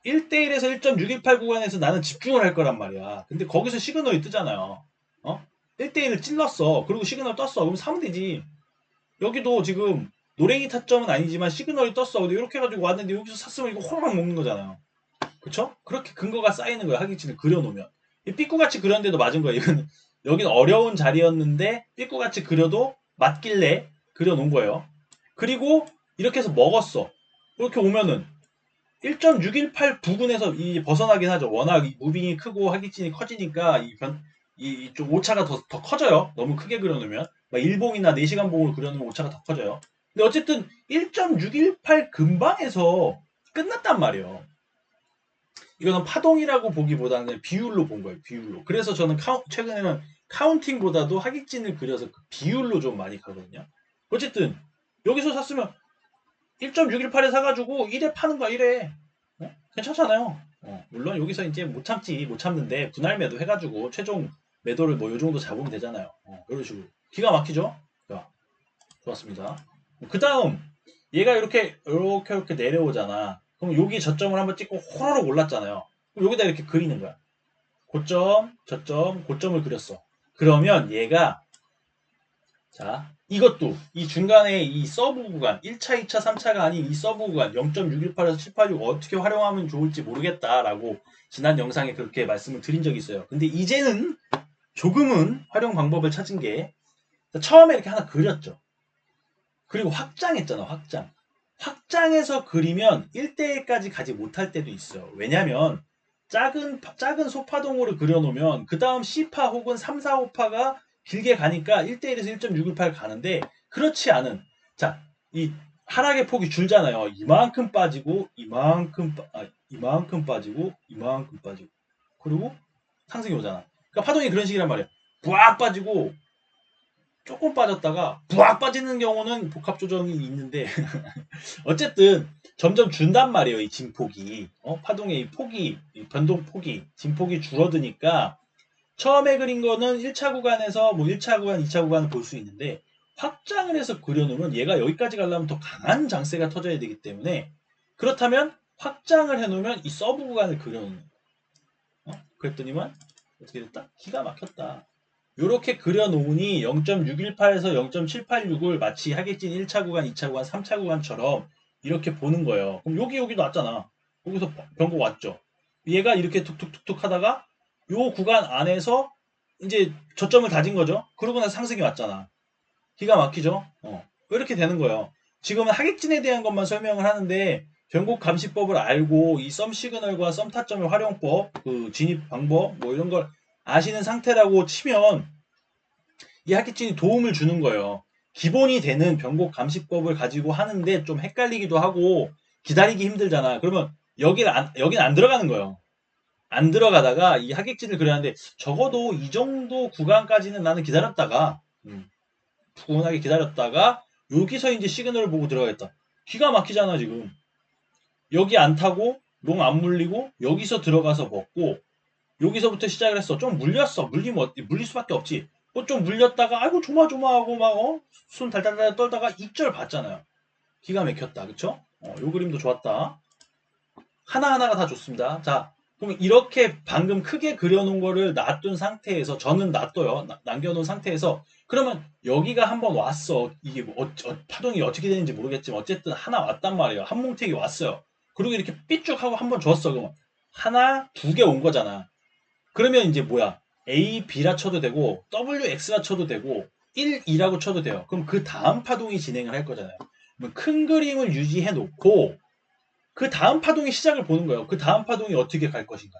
1대1에서 1.618 구간에서 나는 집중을 할 거란 말이야. 근데 거기서 시그널이 뜨잖아요. 1대1을 찔렀어. 그리고 시그널 떴어. 그럼 사면 되지. 여기도 지금 노랭이 타점은 아니지만 시그널이 떴어. 근데 이렇게 해가지고 왔는데 여기서 샀으면 이거 호로록 먹는 거잖아요. 그쵸? 그렇게 근거가 쌓이는 거예요. 하객진을 그려놓으면. 이 삐꾸같이 그렸는데도 맞은 거예요. 이건 여긴 어려운 자리였는데 삐꾸같이 그려도 맞길래 그려놓은 거예요. 그리고 이렇게 해서 먹었어. 이렇게 오면은 1.618 부근에서 벗어나긴 하죠. 워낙 무빙이 크고 하객진이 커지니까 좀 오차가 더 커져요. 너무 크게 그려놓으면. 막 일봉이나 4시간 봉으로 그려놓으면 오차가 더 커져요. 근데 어쨌든 1.618 근방에서 끝났단 말이에요. 이거는 파동이라고 보기보다는 비율로 본 거예요. 비율로. 그래서 저는 최근에는 카운팅보다도 하객진을 그려서 그 비율로 좀 많이 가거든요. 어쨌든 여기서 샀으면 1.618에 사가지고 1에 파는 거야. 1에. 괜찮잖아요. 물론 여기서 이제 못 참는데 분할 매도 해가지고 최종 매도를 뭐 요 정도 잡으면 되잖아요. 이런 식으로. 기가 막히죠? 자, 좋았습니다. 그 다음 얘가 이렇게 내려오잖아. 그럼 여기 저점을 한번 찍고 호로록 올랐잖아요. 그럼 여기다 이렇게 그리는 거야. 고점, 저점, 고점을 그렸어. 그러면 얘가 자 이것도 이 중간에 이 서브 구간 1차, 2차, 3차가 아닌 이 서브 구간 0.618에서 786 어떻게 활용하면 좋을지 모르겠다라고 지난 영상에 그렇게 말씀을 드린 적이 있어요. 근데 이제는 조금은 활용 방법을 찾은 게 처음에 이렇게 하나 그렸죠. 그리고 확장했잖아. 확장해서 그리면 1대1까지 가지 못할 때도 있어요. 왜냐면 작은 소파동으로 그려놓으면 그 다음 C파 혹은 3, 4, 5파가 길게 가니까 1대1에서 1.618 가는데 그렇지 않은 이 하락의 폭이 줄잖아요. 이만큼 빠지고 이만큼 빠지고 이만큼 빠지고 그리고 상승이 오잖아. 그러니까 파동이 그런 식이란 말이에요. 부악 빠지고 조금 빠졌다가 부악 빠지는 경우는 복합 조정이 있는데 어쨌든 점점 준단 말이에요. 이 진폭이 파동의 이 폭이 이 변동 폭이 진폭이 줄어드니까 처음에 그린 거는 1차 구간에서 뭐 1차 구간, 2차 구간을 볼 수 있는데 확장을 해서 그려놓으면 얘가 여기까지 가려면 더 강한 장세가 터져야 되기 때문에 그렇다면 확장을 해놓으면 이 서브 구간을 그려놓는 그랬더니만 어떻게 됐다? 기가 막혔다. 요렇게 그려놓으니 0.618에서 0.786을 마치 하객진 1차 구간, 2차 구간, 3차 구간처럼 이렇게 보는 거예요. 그럼 여기도 왔잖아. 여기서 변곡 왔죠. 얘가 이렇게 툭툭툭툭 하다가 요 구간 안에서 이제 저점을 다진 거죠. 그러고 나서 상승이 왔잖아. 기가 막히죠? 이렇게 되는 거예요. 지금은 하객진에 대한 것만 설명을 하는데 변곡 감시법을 알고 이 썸 시그널과 썸 타점의 활용법, 그 진입 방법 뭐 이런 걸 아시는 상태라고 치면 이 하객진이 도움을 주는 거예요. 기본이 되는 변곡 감시법을 가지고 하는데 좀 헷갈리기도 하고 기다리기 힘들잖아. 그러면 여긴 안 들어가는 거예요. 안 들어가다가 이 하객진을 그렸는데 적어도 이 정도 구간까지는 나는 기다렸다가 푸근하게 기다렸다가 여기서 이제 시그널을 보고 들어가겠다. 기가 막히잖아 지금. 여기 안 타고 롱 안 물리고 여기서 들어가서 먹고 여기서부터 시작을 했어. 좀 물렸어. 물리면 물릴 수밖에 없지. 좀 물렸다가 아이고 조마조마하고 막 손 달달달 떨다가 입절 봤잖아요. 기가 막혔다. 그쵸? 요 그림도 좋았다. 하나하나가 다 좋습니다. 자, 그럼 이렇게 방금 크게 그려놓은 거를 놔둔 상태에서 저는 놔둬요. 남겨놓은 상태에서 그러면 여기가 한번 왔어. 이게 뭐 파동이 어떻게 되는지 모르겠지만 어쨌든 하나 왔단 말이에요. 한 뭉태기 왔어요. 그리고 이렇게 삐쭉 하고 한번 줬어. 그러면 하나, 두 개 온 거잖아. 그러면 이제 뭐야? A, B라 쳐도 되고 WX라 쳐도 되고 1, 2라고 쳐도 돼요. 그럼 그 다음 파동이 진행을 할 거잖아요. 그럼 큰 그림을 유지해 놓고 그 다음 파동의 시작을 보는 거예요. 그 다음 파동이 어떻게 갈 것인가.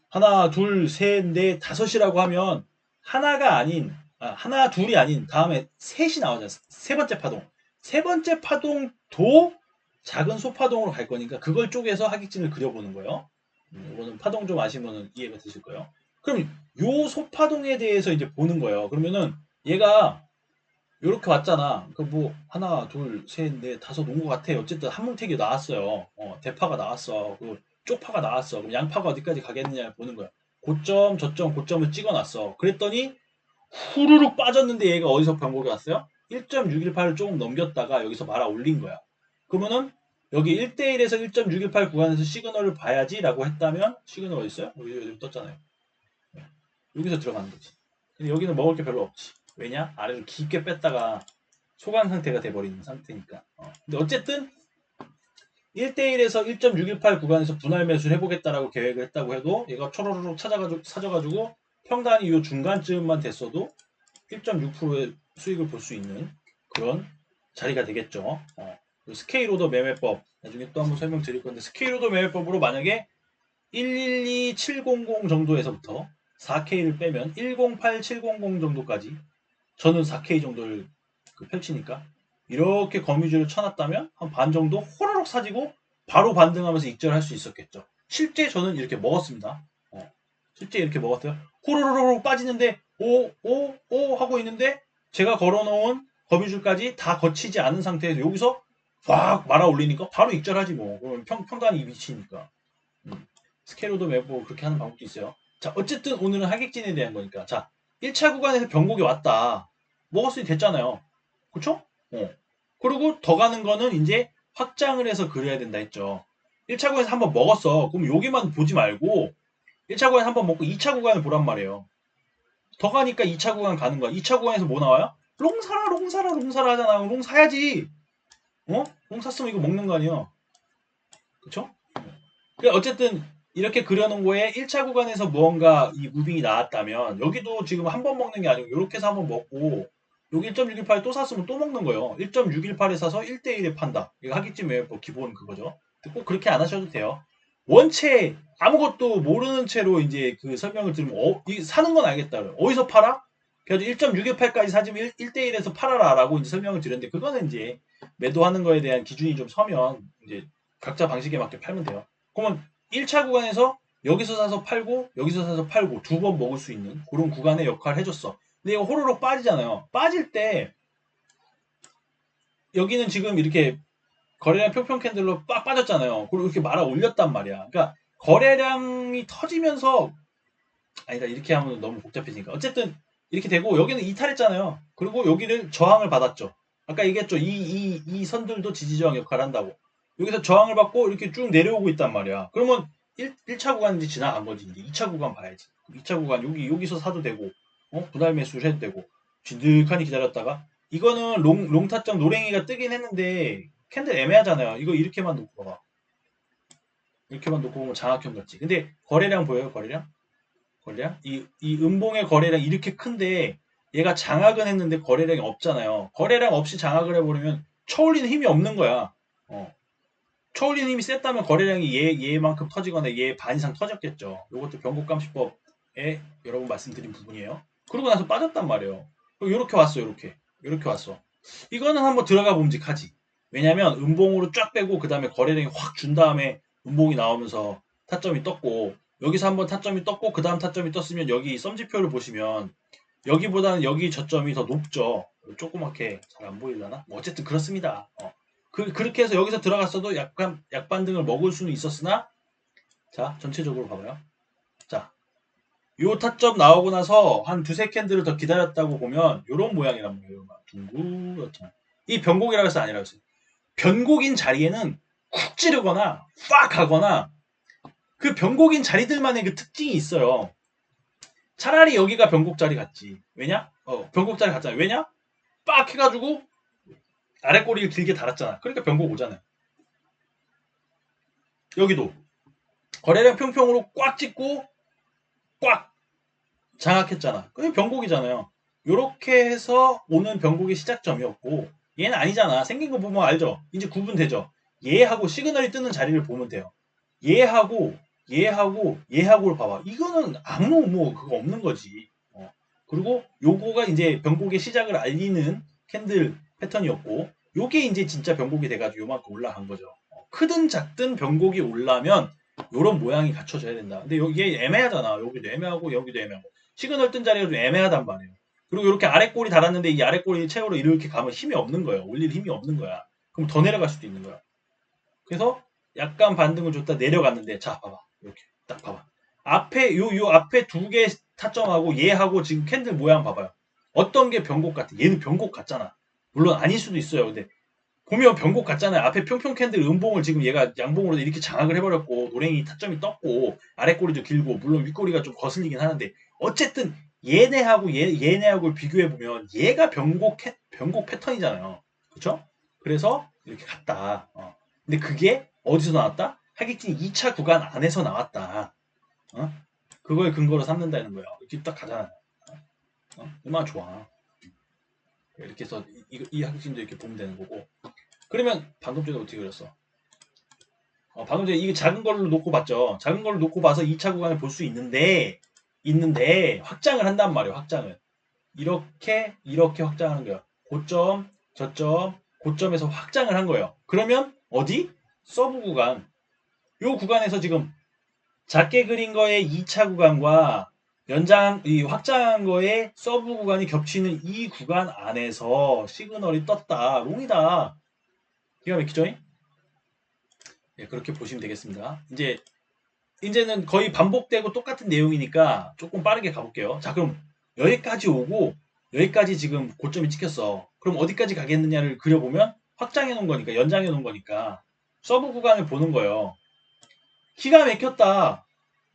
하나, 둘, 셋, 넷, 다섯이라고 하면 하나, 둘이 아닌 다음에 셋이 나오잖아요. 세 번째 파동. 세 번째 파동도 작은 소파동으로 갈 거니까 그걸 쪼개서 하객진을 그려보는 거예요. 이거는 파동 좀 아시면 이해가 되실 거예요. 그럼 요 소파동에 대해서 이제 보는 거예요. 그러면은 얘가 요렇게 왔잖아. 그 뭐 하나, 둘, 셋, 넷, 다섯 온 것 같아. 어쨌든 한 뭉태기 나왔어요. 대파가 나왔어. 그 쪽파가 나왔어. 그럼 양파가 어디까지 가겠느냐를 보는 거야. 고점, 저점, 고점을 찍어놨어. 그랬더니 후루룩 빠졌는데 얘가 어디서 변곡이 왔어요? 1.618을 조금 넘겼다가 여기서 말아 올린 거야. 그러면은 여기 1대1에서 1.618 구간에서 시그널을 봐야지라고 했다면 시그널 어디 있어요? 여기 떴잖아요. 여기서 들어가는 거지. 근데 여기는 먹을 게 별로 없지. 왜냐? 아래로 깊게 뺐다가 소강 상태가 돼버리는 상태니까. 근데 어쨌든 1대1에서 1.618 구간에서 분할 매수를 해보겠다라고 계획을 했다고 해도 얘가 초로록 찾아가지고 평단이 이 중간쯤만 됐어도 1.6%의 수익을 볼 수 있는 그런 자리가 되겠죠. 스케일 오더 매매법 나중에 또 한번 설명드릴 건데 스케일 오더 매매법으로 만약에 112700 정도에서부터 4K를 빼면 108700 정도까지 저는 4K 정도를 그 펼치니까 이렇게 거미줄을 쳐놨다면 한 반 정도 호로록 사지고 바로 반등하면서 익절할 수 있었겠죠. 실제 저는 이렇게 먹었습니다. 실제 이렇게 먹었어요. 호로로로 빠지는데 오 하고 있는데 제가 걸어놓은 거미줄까지 다 거치지 않은 상태에서 여기서 확 말아 올리니까 바로 익절하지 뭐. 그럼 평단이 미치니까. 스케로도 매고 그렇게 하는 방법도 있어요. 자, 어쨌든 오늘은 하객진에 대한 거니까. 자, 1차 구간에서 변곡이 왔다. 먹었으니 됐잖아요. 그쵸? 그리고 더 가는 거는 이제 확장을 해서 그려야 된다 했죠. 1차 구간에서 한번 먹었어. 그럼 여기만 보지 말고 1차 구간 한번 먹고 2차 구간을 보란 말이에요. 더 가니까 2차 구간 가는 거야. 2차 구간에서 뭐 나와요? 롱 사라 하잖아. 롱 사야지. 롱 샀으면 이거 먹는 거 아니에요. 그쵸? 어쨌든 이렇게 그려놓은 거에 1차 구간에서 무언가 이 무빙이 나왔다면 여기도 지금 한 번 먹는 게 아니고 이렇게 해서 한 번 먹고 여기 1.618에 또 샀으면 또 먹는 거예요. 1.618에 사서 1대1에 판다. 이거 하객진 매매법 기본 그거죠. 꼭 그렇게 안 하셔도 돼요. 원체 아무것도 모르는 채로 이제 그 설명을 들으면 사는 건 알겠다. 어디서 팔아? 그래가지고 1.618까지 사지면 1대1에서 팔아라 라고 이제 설명을 드렸는데 그거는 이제 매도하는 거에 대한 기준이 좀 서면 이제 각자 방식에 맞게 팔면 돼요. 그러면 1차 구간에서 여기서 사서 팔고 여기서 사서 팔고 두 번 먹을 수 있는 그런 구간의 역할을 해줬어. 근데 이거 호로록 빠지잖아요. 빠질 때 여기는 지금 이렇게 거래량 평평 캔들로 빡 빠졌잖아요. 그리고 이렇게 말아 올렸단 말이야. 그러니까 거래량이 터지면서 아니다 이렇게 하면 너무 복잡해지니까 어쨌든 이렇게 되고 여기는 이탈했잖아요. 그리고 여기를 저항을 받았죠. 아까 얘기했죠. 이 선들도 지지저항 역할을 한다고. 여기서 저항을 받고 이렇게 쭉 내려오고 있단 말이야. 그러면 1차 구간 이제 지나간 거지. 이제 2차 구간 봐야지. 2차 구간 여기서 사도 되고 분할 매수를 해도 되고 진득하니 기다렸다가 이거는 롱 타점 노랭이가 뜨긴 했는데 캔들 애매하잖아요. 이거 이렇게만 놓고 봐봐. 이렇게만 놓고 보면 장악형 같지. 근데 거래량 보여요? 거래량? 이 음봉의 거래량 이렇게 큰데 얘가 장악은 했는데 거래량이 없잖아요. 거래량 없이 장악을 해버리면 쳐올리는 힘이 없는 거야. 쳐올리는 힘이 셌다면 거래량이 얘만큼 터지거나 얘 반 이상 터졌겠죠. 이것도 변곡감시법에 여러 번 말씀드린 부분이에요. 그러고 나서 빠졌단 말이에요. 이렇게 왔어, 이렇게 왔어. 이거는 한번 들어가 봄직하지. 왜냐면 음봉으로 쫙 빼고 그 다음에 거래량이 확 준 다음에 음봉이 나오면서 타점이 떴고 여기서 한번 타점이 떴고 그 다음 타점이 떴으면 여기 썸지표를 보시면 여기보다는 여기 저점이 더 높죠. 조그맣게 잘 안 보이려나? 뭐 어쨌든 그렇습니다. 그렇게 해서 여기서 들어갔어도 약간 약반등을 먹을 수는 있었으나 자 전체적으로 봐봐요. 자, 요 타점 나오고 나서 한 두세 캔들을 더 기다렸다고 보면 요런 모양이란 말이에요. 둥그렇잖아. 이 변곡이라고 해서 아니라고 했어요. 변곡인 자리에는 쿡 찌르거나 팍 하거나 그 변곡인 자리들만의 그 특징이 있어요. 차라리 여기가 변곡 자리 같지. 왜냐? 변곡 자리 같잖아요. 왜냐? 빡 해가지고 아래 꼬리를 길게 달았잖아. 그러니까 변곡 오잖아요. 여기도 거래량 평평으로 꽉 찍고 꽉 장악했잖아. 그게 변곡이잖아요. 요렇게 해서 오는 변곡의 시작점이었고 얘는 아니잖아. 생긴 거 보면 알죠? 이제 구분되죠? 얘하고 시그널이 뜨는 자리를 보면 돼요. 얘하고를 봐봐. 이거는 아무 그거 없는 거지. 그리고 요거가 이제 변곡의 시작을 알리는 캔들 패턴이었고 요게 이제 진짜 변곡이 돼가지고 요만큼 올라간 거죠. 크든 작든 변곡이 올라면 요런 모양이 갖춰져야 된다. 근데 이게 애매하잖아. 여기도 애매하고 여기도 애매하고 시그널 뜬 자리가 좀 애매하단 말이에요. 그리고 이렇게 아래 꼬리 달았는데 이 아래 꼬리 채우러 이렇게 가면 힘이 없는 거예요. 올릴 힘이 없는 거야. 그럼 더 내려갈 수도 있는 거야. 그래서 약간 반등을 줬다 내려갔는데 자 봐봐 이렇게 딱 봐봐 앞에 요 앞에 두 개 타점하고 얘하고 지금 캔들 모양 봐봐요. 어떤 게 변곡 같아? 얘는 변곡 같잖아. 물론 아닐 수도 있어요. 근데 보면 변곡 같잖아요. 앞에 평평 캔들 음봉을 지금 얘가 양봉으로 이렇게 장악을 해버렸고 노랭이 타점이 떴고 아래 꼬리도 길고 물론 윗꼬리가 좀 거슬리긴 하는데 어쨌든 얘네하고 비교해보면 얘가 변곡 패턴이잖아요. 그쵸? 그래서 이렇게 갔다. 근데 그게 어디서 나왔다? 하객진 2차 구간 안에서 나왔다. 그거에 근거로 삼는다는 거예요. 이렇게 딱 가잖아요. 얼마나 좋아. 이렇게 해서 이 하객진도 이렇게 보면 되는 거고. 그러면 방금 전에 어떻게 그렸어? 방금 전에 이게 작은 걸로 놓고 봤죠. 작은 걸로 놓고 봐서 2차 구간을 볼 수 있는데 확장을 한단 말이에요. 확장을. 이렇게 확장하는 거예요. 고점, 저점, 고점에서 확장을 한 거예요. 그러면 어디? 서브 구간. 요 구간에서 지금 작게 그린 거의 2차 구간과 이 확장한 거에 서브 구간이 겹치는 이 구간 안에서 시그널이 떴다. 롱이다. 기가 막히죠? 예, 그렇게 보시면 되겠습니다. 이제는 거의 반복되고 똑같은 내용이니까 조금 빠르게 가볼게요. 자, 그럼 여기까지 오고 여기까지 지금 고점이 찍혔어. 그럼 어디까지 가겠느냐를 그려보면 확장해 놓은 거니까, 연장해 놓은 거니까 서브 구간을 보는 거예요. 기가 막혔다.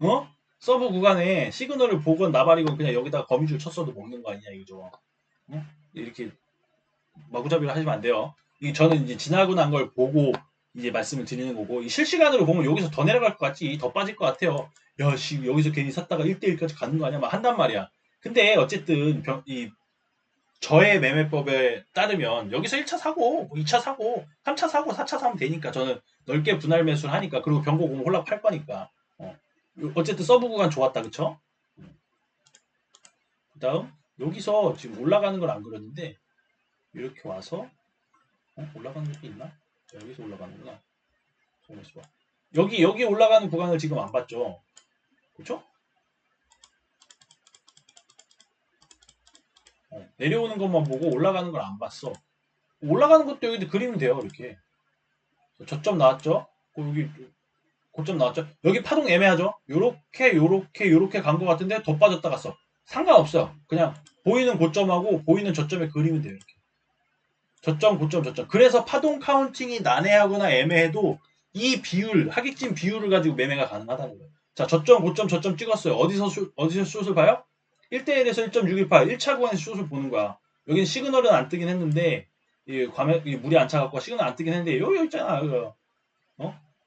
어? 서브 구간에 시그널을 보건 나발이건 그냥 여기다가 거미줄 쳤어도 먹는 거 아니냐 이거죠. 어? 이렇게 마구잡이로 하시면 안 돼요. 저는 이제 지나고 난 걸 보고 이제 말씀을 드리는 거고, 이 실시간으로 보면 여기서 더 내려갈 것 같지, 더 빠질 것 같아요. 야, 씨, 여기서 괜히 샀다가 1대1까지 가는 거 아니야? 막 한단 말이야. 근데 어쨌든 저의 매매법에 따르면 여기서 1차 사고, 뭐 2차 사고, 3차 사고, 4차 사면 되니까, 저는 넓게 분할 매수를 하니까, 그리고 변곡 오면 홀라 팔 거니까. 어쨌든 서브 구간 좋았다, 그쵸? 그 다음, 여기서 지금 올라가는 걸 안 그렸는데, 이렇게 와서, 올라가는 게 있나? 여기서 올라가는구나. 잠깐만 봐. 여기 올라가는 구간을 지금 안 봤죠? 그쵸? 내려오는 것만 보고 올라가는 걸 안 봤어. 올라가는 것도 여기 그리면 돼요, 이렇게. 저점 나왔죠? 여기 고점 나왔죠? 여기 파동 애매하죠? 요렇게 간 것 같은데 더 빠졌다 갔어. 상관없어요. 그냥 보이는 고점하고 보이는 저점에 그리면 돼요, 이렇게. 저점, 고점, 저점. 그래서 파동 카운팅이 난해하거나 애매해도 이 비율, 하객진 비율을 가지고 매매가 가능하다는 거예요. 자, 저점, 고점, 저점 찍었어요. 어디서 숏을 봐요? 1대1에서 1.618, 1차 구간에서 숏을 보는 거야. 여기는 시그널은 안 뜨긴 했는데, 물이 안 차갖고 시그널 안 뜨긴 했는데, 여기 있잖아, 이거.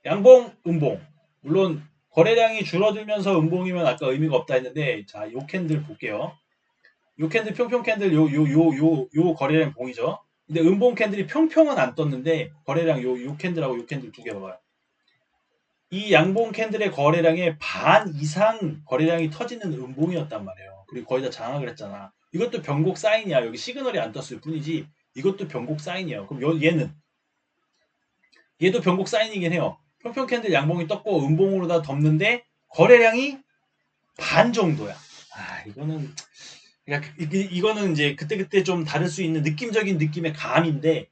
양봉, 음봉. 물론, 거래량이 줄어들면서 음봉이면 아까 의미가 없다 했는데, 자, 요 캔들 볼게요. 요 캔들, 평평 캔들, 요 거래량 봉이죠. 근데 음봉 캔들이 평평은 안 떴는데, 거래량 요 캔들하고 요 캔들 두 개 봐봐요. 이 양봉 캔들의 거래량의 반 이상 거래량이 터지는 음봉이었단 말이에요. 그리고 거의 다 장악을 했잖아. 이것도 변곡 사인이야. 여기 시그널이 안 떴을 뿐이지 이것도 변곡 사인이에요. 그럼 얘도 변곡 사인이긴 해요. 평평 캔들 양봉이 떴고 음봉으로 다 덮는데 거래량이 반 정도야. 이거는 그러니까 이거는 이제 그때그때 좀 다를 수 있는 느낌적인 느낌의 감인데,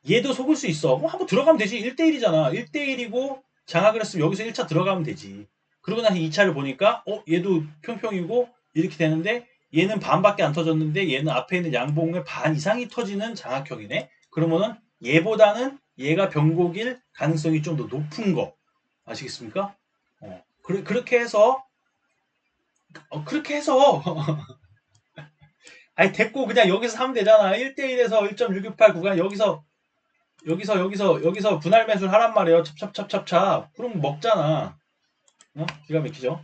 얘도 속을 수 있어. 한번 들어가면 되지. 1대1이잖아. 1대1이고 장악을 했으면 여기서 1차 들어가면 되지. 그러고 나서 2차를 보니까 얘도 평평이고 이렇게 되는데, 얘는 반밖에 안 터졌는데 얘는 앞에 있는 양봉의 반 이상이 터지는 장악형이네. 그러면은 얘보다는 얘가 변곡일 가능성이 좀 더 높은 거 아시겠습니까? 그렇게 해서 아니 됐고 그냥 여기서 사면 되잖아. 1대1에서 1.668 구간 여기서 분할 매수를 하란 말이에요. 찹찹찹찹찹. 그럼 먹잖아. 기가 막히죠?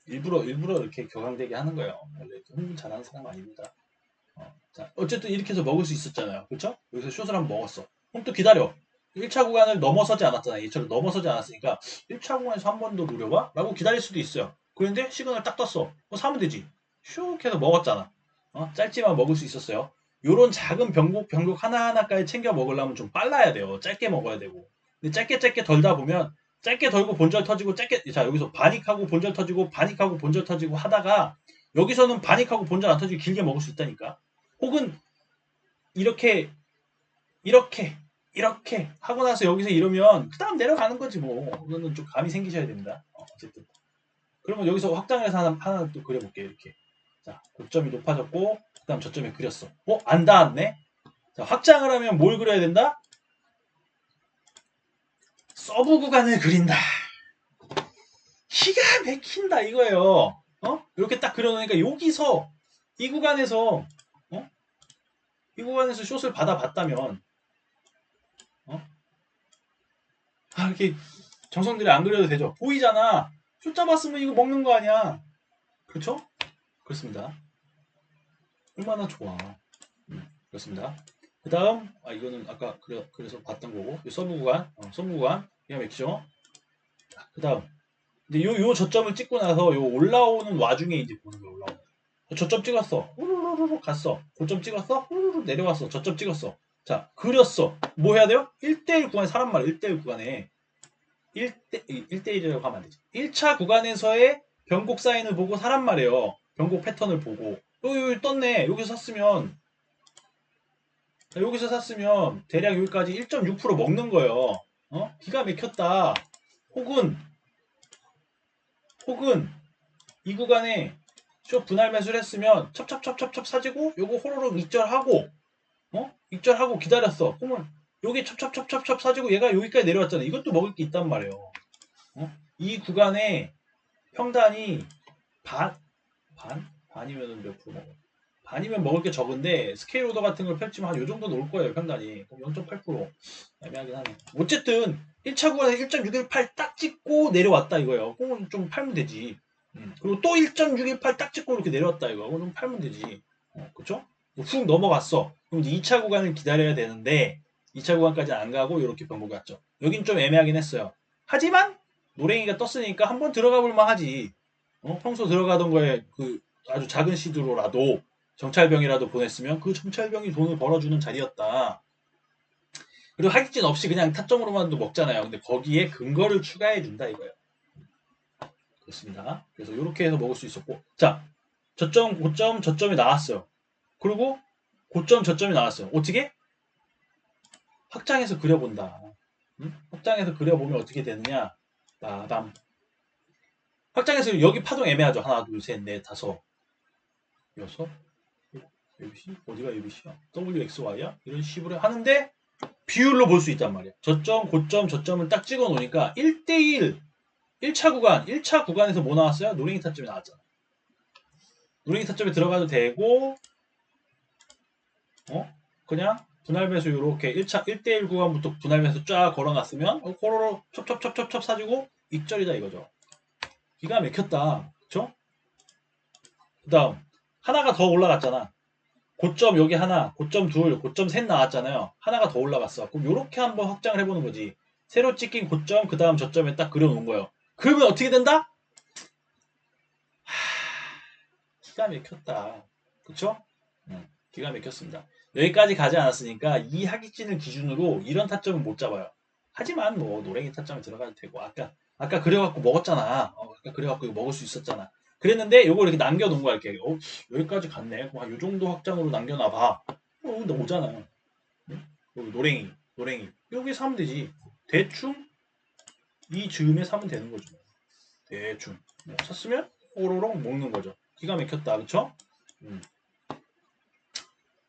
일부러 이렇게 격앙되게 하는 거예요. 원래 흥분 잘하는 사람 아닙니다. 자, 어쨌든 이렇게 해서 먹을 수 있었잖아요. 그렇죠? 여기서 숏을 한번 먹었어. 그럼 또 기다려. 1차 구간을 넘어서지 않았잖아. 얘처럼 넘어서지 않았으니까 1차 구간에서 한 번 더 노려봐? 라고 기다릴 수도 있어요. 그런데 시그널 딱 떴어. 사면 되지. 슉 해서 먹었잖아. 짧지만 먹을 수 있었어요. 요런 작은 병곡 하나하나까지 챙겨 먹으려면 좀 빨라야 돼요. 짧게 먹어야 되고. 근데 짧게 덜다 보면 짧게 덜고 본절 터지고 자, 여기서 반익하고 본절 터지고 반익하고 본절 터지고 하다가 여기서는 반익하고 본절 안 터지고 길게 먹을 수 있다니까. 혹은 이렇게 하고 나서 여기서 이러면 그 다음 내려가는 거지 뭐. 이거는 좀 감이 생기셔야 됩니다. 어쨌든. 그러면 여기서 확장을 해서 하나 또 그려볼게요. 이렇게. 자, 고점이 높아졌고 그 다음 저점에 그렸어. 안 닿았네? 자, 확장을 하면 뭘 그려야 된다? 서브 구간을 그린다. 기가 막힌다 이거예요. 이렇게 딱 그려놓으니까 여기서 이 구간에서 숏을 받아봤다면 이렇게 정성들이 안 그려도 되죠. 보이잖아. 숏 잡았으면 이거 먹는 거 아니야. 그렇죠? 그렇습니다. 얼마나 좋아. 그렇습니다. 그 다음 이거는 아까 그래서 봤던 거고, 서브 구간 기가 막히죠. 그 다음 근데 요 저점을 찍고 나서 요 올라오는 와중에 이제 보는 거예요. 올라오는 저점 찍었어. 후루룩 갔어. 고점 찍었어. 후루룩 내려왔어. 저점 찍었어. 자, 그렸어. 뭐 해야 돼요? 1대1 구간에 사람 말 1대1 구간에 1대1이라고 하면 안 되지. 1차 구간에서의 변곡 사인을 보고 사람 말이에요. 변곡 패턴을 보고 여기 떴네. 여기서 샀으면 대략 여기까지 1.6% 먹는 거예요. 기가 막혔다. 혹은 이 구간에 쇼 분할 매수를 했으면 첩첩첩첩첩 사지고 요거 호로록 익절하고 익절하고 기다렸어. 그러면 여기 첩첩첩첩첩 사지고 얘가 여기까지 내려왔잖아. 이것도 먹을 게 있단 말이에요. 이 구간에 평단이 반이면 몇 프로 먹어? 반이면 먹을 게 적은데 스케일 오더 같은 걸 펼치면 한 요 정도 놓을 거예요. 평단이. 그럼 0.8% 애매하긴 하네. 어쨌든 1차 구간에서 1.618 딱 찍고 내려왔다 이거예요. 그럼 좀 팔면 되지. 그리고 또 1.618 딱 찍고 이렇게 내려왔다 이거. 그럼 좀 팔면 되지. 그쵸? 훅 넘어갔어. 그럼 이제 2차 구간을 기다려야 되는데 2차 구간까지 안 가고 이렇게 변곡 갔죠. 여긴 좀 애매하긴 했어요. 하지만 노랭이가 떴으니까 한번 들어가 볼만 하지. 평소 들어가던 거에 그 아주 작은 시드로라도 정찰병이라도 보냈으면 그 정찰병이 돈을 벌어주는 자리였다. 그리고 하객진 없이 그냥 타점으로만도 먹잖아요. 근데 거기에 근거를 추가해 준다 이거예요. 그렇습니다. 그래서 이렇게 해서 먹을 수 있었고, 자, 저점, 고점, 저점이 나왔어요. 그리고 고점, 저점이 나왔어요. 어떻게? 확장해서 그려본다. 확장해서 그려보면 어떻게 되느냐? 빠밤. 확장해서 여기 파동 애매하죠. 하나, 둘, 셋, 넷, 다섯, 여섯. ABC? 어디가 ABC야? WXY야? 이런 식으로 하는데 비율로 볼 수 있단 말이야. 저점, 고점, 저점을 딱 찍어 놓으니까 1대1 1차 구간에서 뭐 나왔어요? 노랭이 타점이 나왔잖아. 노랭이 타점에 들어가도 되고 그냥 분할 매수 이렇게 1대1 구간부터 분할 매수 쫙 걸어놨으면 코로로 첩첩첩첩첩 사주고 익절이다 이거죠. 기가 막혔다. 그쵸? 그 다음 하나가 더 올라갔잖아. 고점 여기 하나, 고점 둘, 고점 셋 나왔잖아요. 하나가 더 올라갔어. 그럼 요렇게 한번 확장을 해보는 거지. 새로 찍힌 고점, 그 다음 저점에 딱 그려놓은 거예요. 그러면 어떻게 된다? 기가 막혔다. 그쵸? 기가 막혔습니다. 여기까지 가지 않았으니까 이 하객진을 기준으로 이런 타점은 못 잡아요. 하지만 뭐 노랭이 타점에 들어가도 되고 아까 그려갖고 먹었잖아. 아까 그려갖고 이거 먹을 수 있었잖아. 그랬는데 요거 이렇게 남겨놓은 거야 이렇게. 여기까지 갔네. 그럼 요 정도 확장으로 남겨놔봐. 근데 오잖아요. 여기 노랭이 여기 사면 되지. 대충 이 즈음에 사면 되는 거죠. 대충 샀으면 오로록 먹는 거죠. 기가 막혔다, 그쵸?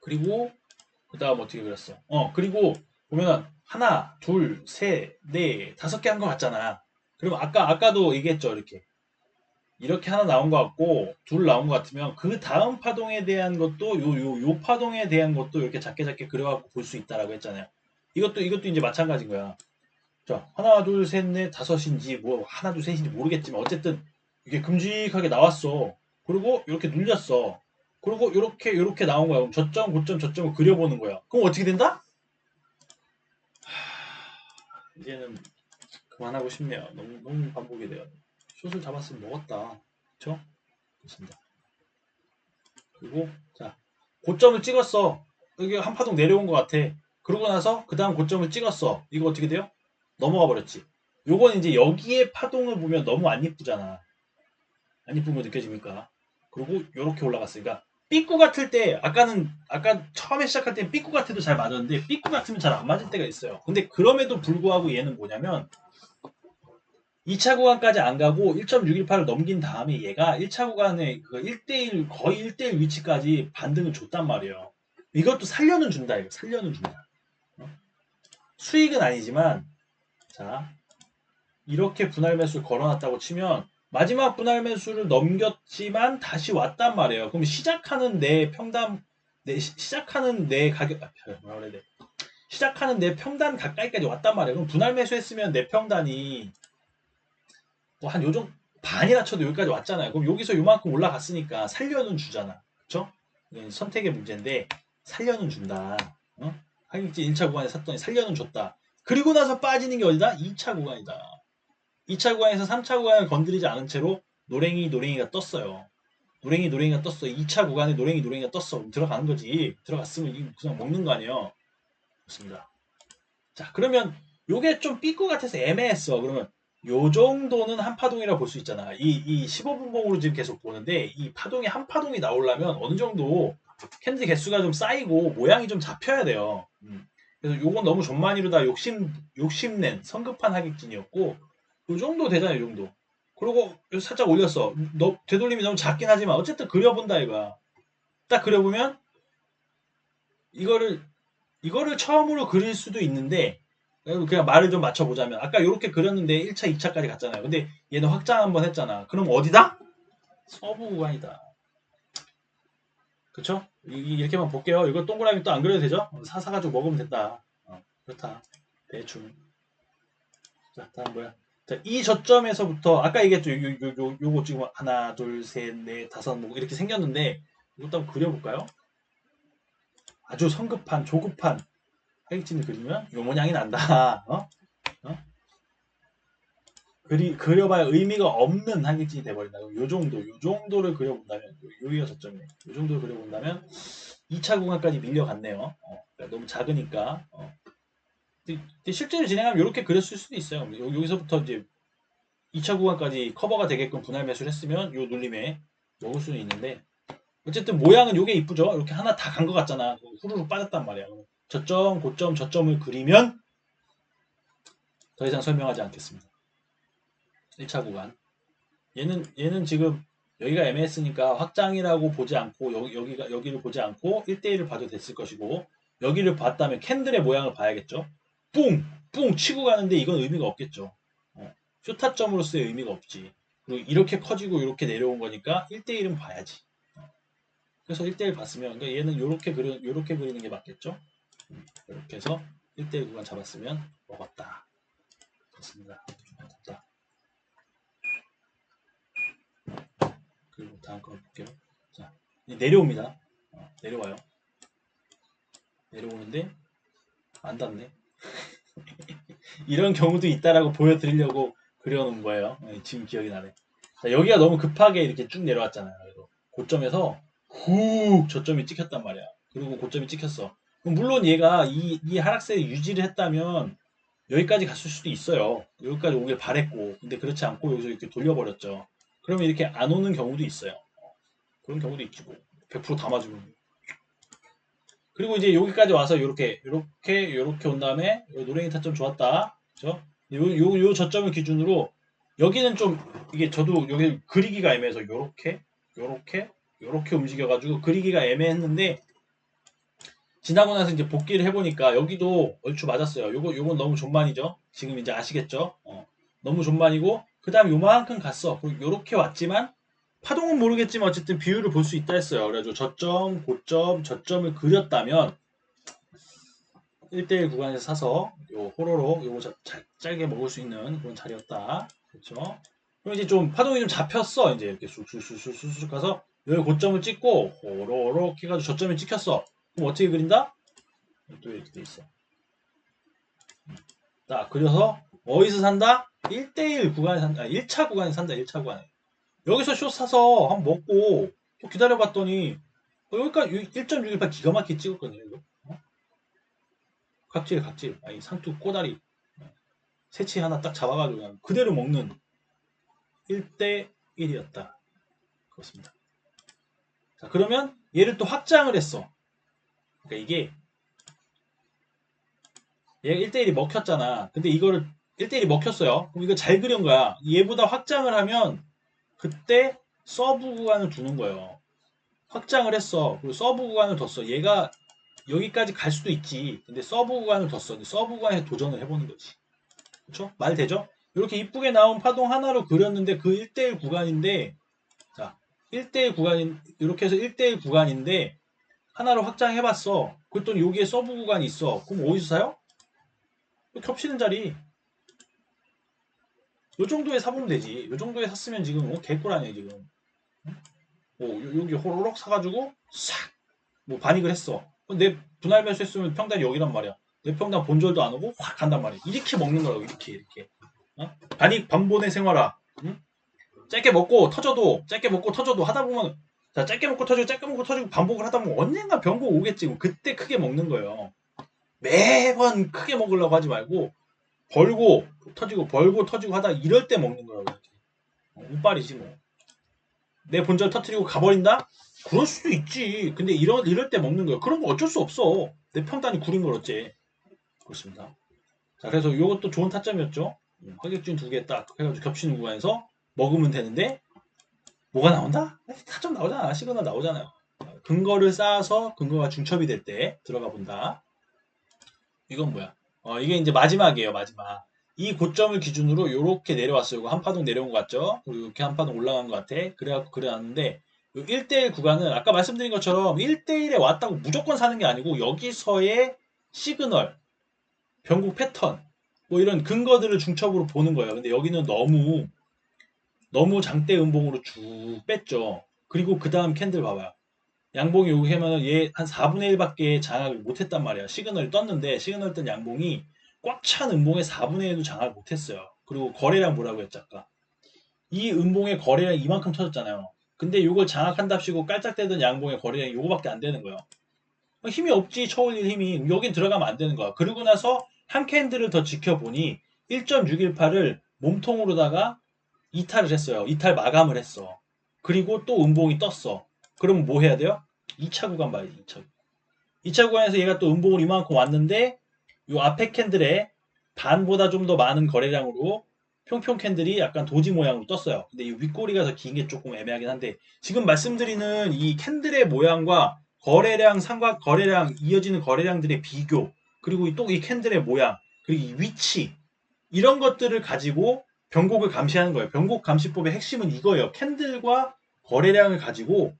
그리고 그 다음 어떻게 그렸어? 그리고 보면 하나, 둘, 셋, 넷, 5개 한 거 같잖아. 그리고 아까도 얘기했죠, 이렇게 하나 나온 것 같고 둘 나온 것 같으면 그 다음 파동에 대한 것도 요 파동에 대한 것도 이렇게 작게 그려갖고 볼 수 있다라고 했잖아요. 이것도 이제 마찬가지인 거야. 자, 하나, 둘, 셋, 넷, 5인지 뭐 하나, 둘, 셋인지 모르겠지만 어쨌든 이게 큼직하게 나왔어. 그리고 이렇게 눌렸어. 그리고 이렇게 나온 거야. 그럼 저점, 고점, 저점을 그려보는 거야. 그럼 어떻게 된다? 이제는 그만하고 싶네요. 너무 반복이 돼요. 숏을 잡았으면 먹었다. 그쵸? 좋습니다. 그리고 자, 고점을 찍었어. 여기 한 파동 내려온 것 같아. 그러고 나서 그 다음 고점을 찍었어. 이거 어떻게 돼요? 넘어가 버렸지. 요건 이제 여기에 파동을 보면 너무 안 이쁘잖아. 안 이쁜 거 느껴집니까? 그리고 요렇게 올라갔으니까 삐꾸 같을 때 아까 처음에 시작할 때 삐꾸 같아도 잘 맞았는데 삐꾸 같으면 잘 안 맞을 때가 있어요. 근데 그럼에도 불구하고 얘는 뭐냐면 2차 구간까지 안 가고 1.618을 넘긴 다음에 얘가 1차 구간에 그 1대1 거의 1대1 위치까지 반등을 줬단 말이에요. 이것도 살려는 준다. 이거 살려는 준다. 수익은 아니지만 자 이렇게 분할 매수를 걸어놨다고 치면 마지막 분할 매수를 넘겼지만 다시 왔단 말이에요. 그럼 시작하는 내 평단 시작하는 내 가격 뭐라 그래야 돼? 시작하는 내 평단 가까이까지 왔단 말이에요. 그럼 분할 매수했으면 내 평단이 뭐 한 요정 반이나 쳐도 여기까지 왔잖아요. 그럼 여기서 요만큼 올라갔으니까 살려는 주잖아. 그쵸? 선택의 문제인데 살려는 준다. 하객진 1차 구간에 샀더니 살려는 줬다. 그리고 나서 빠지는 게 어디다? 2차 구간이다. 2차 구간에서 3차 구간을 건드리지 않은 채로 노랭이가 떴어요. 노랭이가 떴어. 2차 구간에 노랭이가 떴어. 들어가는 거지. 들어갔으면 그냥 먹는 거 아니에요. 좋습니다. 자, 그러면 요게 좀 삐꾸 같아서 애매했어. 그러면 요 정도는 한 파동이라 볼 수 있잖아. 이 15분봉으로 지금 계속 보는데 이 파동이 한 파동이 나오려면 어느 정도 캔들 개수가 좀 쌓이고 모양이 좀 잡혀야 돼요. 그래서 요건 너무 존만이로다 욕심낸 성급한 하객진이었고 요 정도 되잖아요. 이 정도. 그리고 살짝 올렸어. 너 되돌림이 너무 작긴 하지만 어쨌든 그려본다 이거야. 딱 그려보면 이거를 처음으로 그릴 수도 있는데 그냥 말을 좀 맞춰보자면 아까 이렇게 그렸는데 1차, 2차까지 갔잖아요. 근데 얘는 확장 한번 했잖아. 그럼 어디다? 서부 구간이다. 그쵸? 이렇게만 볼게요. 이거 동그라미 또 안 그려도 되죠? 사가지고 먹으면 된다. 그렇다. 대충. 자, 다음 뭐야? 자, 이 저점에서부터 아까 얘기했죠. 요거 지금 하나, 둘, 셋, 넷, 다섯 뭐 이렇게 생겼는데 이것도 한번 그려볼까요? 아주 성급한, 조급한 하객진을 그리면 요 모양이 난다. 그려봐야 의미가 없는 하객진이 돼버린다. 요 정도를 그려본다면, 여기가 저점이에요. 요 정도를 그려본다면 2차 구간까지 밀려갔네요. 그러니까 너무 작으니까. 근데 실제로 진행하면 이렇게 그렸을 수도 있어요. 여기서부터 이제 2차 구간까지 커버가 되게끔 분할 매수를 했으면 요 눌림에 먹을 수는 있는데 어쨌든 모양은 요게 이쁘죠? 이렇게 하나 다 간 것 같잖아. 후루룩 빠졌단 말이야. 저점, 고점, 저점을 그리면 더 이상 설명하지 않겠습니다. 1차 구간. 얘는 지금 여기가 애매했으니까 확장이라고 보지 않고 여기를 보지 않고 1대1을 봐도 됐을 것이고 여기를 봤다면 캔들의 모양을 봐야겠죠. 뿡 치고 가는데 이건 의미가 없겠죠. 쇼타점으로서의 의미가 없지. 그리고 이렇게 커지고 이렇게 내려온 거니까 1대1은 봐야지. 그래서 1대1 봤으면 그러니까 얘는 요렇게 그리는 게 맞겠죠. 이렇게 해서 1대1 구간 잡았으면 먹었다. 그렇습니다. 좋다. 그리고 다음 거 볼게요. 자, 내려옵니다. 내려와요. 내려오는데 안 닿네. 이런 경우도 있다라고 보여드리려고 그려놓은 거예요. 지금 기억이 나네. 자, 여기가 너무 급하게 이렇게 쭉 내려왔잖아요. 그래서 고점에서 훅 저점이 찍혔단 말이야. 그리고 고점이 찍혔어. 물론 얘가 이 하락세를 유지를 했다면 여기까지 갔을 수도 있어요. 여기까지 오길 바랬고 근데 그렇지 않고 여기서 이렇게 돌려버렸죠. 그러면 이렇게 안 오는 경우도 있어요. 그런 경우도 있지 뭐. 100%다 맞으면. 그리고 이제 여기까지 와서 이렇게 온 다음에 노랭이 타점 좋았다. 그죠? 요 저점을 기준으로 여기는 좀 이게 저도 여기 그리기가 애매해서 요렇게 움직여가지고 그리기가 애매했는데 지나고 나서 이제 복귀를 해보니까 여기도 얼추 맞았어요. 요건 너무 존만이죠. 지금 이제 아시겠죠? 너무 존만이고 그 다음 요만큼 갔어. 그리고 요렇게 왔지만 파동은 모르겠지만 어쨌든 비율을 볼 수 있다 했어요. 그래가지고 저점, 고점, 저점을 그렸다면 1대1 구간에서 사서 요 호로록 요거 짧게 먹을 수 있는 그런 자리였다. 그렇죠? 그럼 이제 좀 파동이 좀 잡혔어. 이제 이렇게 쑥쑥 가서 여기 고점을 찍고 호로록 해가지고 저점이 찍혔어. 그럼 어떻게 그린다? 또 이렇게 돼 있어. 자, 그래서 어디서 산다? 1대1 구간에 산다. 1차 구간에 산다. 1차 구간에. 여기서 숏 사서 한번 먹고 또 기다려봤더니 여기까지 1.618 기가 막히게 찍었거든요. 이거. 각질. 아니 상투 꼬다리. 새치 하나 딱 잡아가지고 그냥 그대로 먹는 1대1이었다. 그렇습니다. 자, 그러면 얘를 또 확장을 했어. 그러니까 이게 얘가 1대1이 먹혔잖아. 근데 이거를 1대1이 먹혔어요. 그럼 이거 잘 그린 거야. 얘보다 확장을 하면 그때 서브 구간을 두는 거예요. 확장을 했어. 그리고 서브 구간을 뒀어. 얘가 여기까지 갈 수도 있지. 근데 서브 구간을 뒀어. 근데 서브 구간에 도전을 해보는 거지. 그쵸? 말 되죠? 이렇게 이쁘게 나온 파동 하나로 그렸는데 그 1대1 구간인데 자 1대1 구간인 이렇게 해서 1대1 구간인데 하나로 확장해봤어. 그랬더니 여기에 서브 구간이 있어. 그럼 어디서 사요? 겹치는 자리. 요 정도에 사보면 되지. 요 정도에 샀으면 지금 개꿀 아니야 지금. 여기 호로록 사가지고 싹 뭐 반익을 했어. 내 분할 매수했으면 평단이 여기란 말이야. 내 평단 본절도 안 오고 확 간단 말이야. 이렇게 먹는 거라고 이렇게. 반익 반본의 생활아. 응? 짧게 먹고 터져도 하다 보면 자, 짧게 먹고 터지고 짧게 먹고 터지고 반복을 하다 보면 언젠가 병고 오겠지. 그때 크게 먹는 거예요. 매번 크게 먹으려고 하지 말고 벌고 터지고 벌고 터지고 하다 이럴 때 먹는 거라고. 운빨이지 뭐. 내 본전 터트리고 가버린다? 그럴 수도 있지. 근데 이럴 때 먹는 거야. 그런 거 어쩔 수 없어. 내 평단이 구린 걸 어째. 그렇습니다. 자, 그래서 이것도 좋은 타점이었죠. 허격준 2개 딱 해가지고 겹치는 구간에서 먹으면 되는데 뭐가 나온다? 타점 나오잖아. 시그널 나오잖아요. 근거를 쌓아서 근거가 중첩이 될 때 들어가 본다. 이건 뭐야? 이게 이제 마지막이에요. 마지막. 이 고점을 기준으로 이렇게 내려왔어요. 이거 한 파동 내려온 것 같죠? 그리고 이렇게 한 파동 올라간 것 같아. 그래갖고 그래왔는데 1대1 구간은 아까 말씀드린 것처럼 1대1에 왔다고 무조건 사는 게 아니고 여기서의 시그널, 변곡 패턴 뭐 이런 근거들을 중첩으로 보는 거예요. 근데 여기는 너무 장대 음봉으로 쭉 뺐죠. 그리고 그 다음 캔들 봐봐요. 양봉이 여기 하면은 얘 한 4분의 1밖에 장악을 못했단 말이야. 시그널이 떴는데 시그널 뜬 양봉이 꽉 찬 음봉의 4분의 1도 장악을 못했어요. 그리고 거래량 뭐라고 했죠 아까? 이 음봉의 거래량이 이만큼 터졌잖아요. 근데 이걸 장악한답시고 깔짝대던 양봉의 거래량이 요거밖에 안 되는 거예요. 힘이 없지 쳐올릴 힘이. 여긴 들어가면 안 되는 거야. 그러고 나서 한 캔들을 더 지켜보니 1.618을 몸통으로다가 이탈을 했어요. 이탈 마감을 했어. 그리고 또 음봉이 떴어. 그러면 뭐 해야 돼요? 2차 구간 봐야지. 2차 구간에서 얘가 또 음봉을 이만큼 왔는데 요 앞에 캔들에 반보다 좀 더 많은 거래량으로 평평 캔들이 약간 도지 모양으로 떴어요. 근데 이 윗꼬리가 더 긴 게 조금 애매하긴 한데 지금 말씀드리는 이 캔들의 모양과 거래량 이어지는 거래량들의 비교 그리고 또 이 캔들의 모양 그리고 이 위치 이런 것들을 가지고 변곡을 감시하는 거예요. 변곡 감시법의 핵심은 이거예요. 캔들과 거래량을 가지고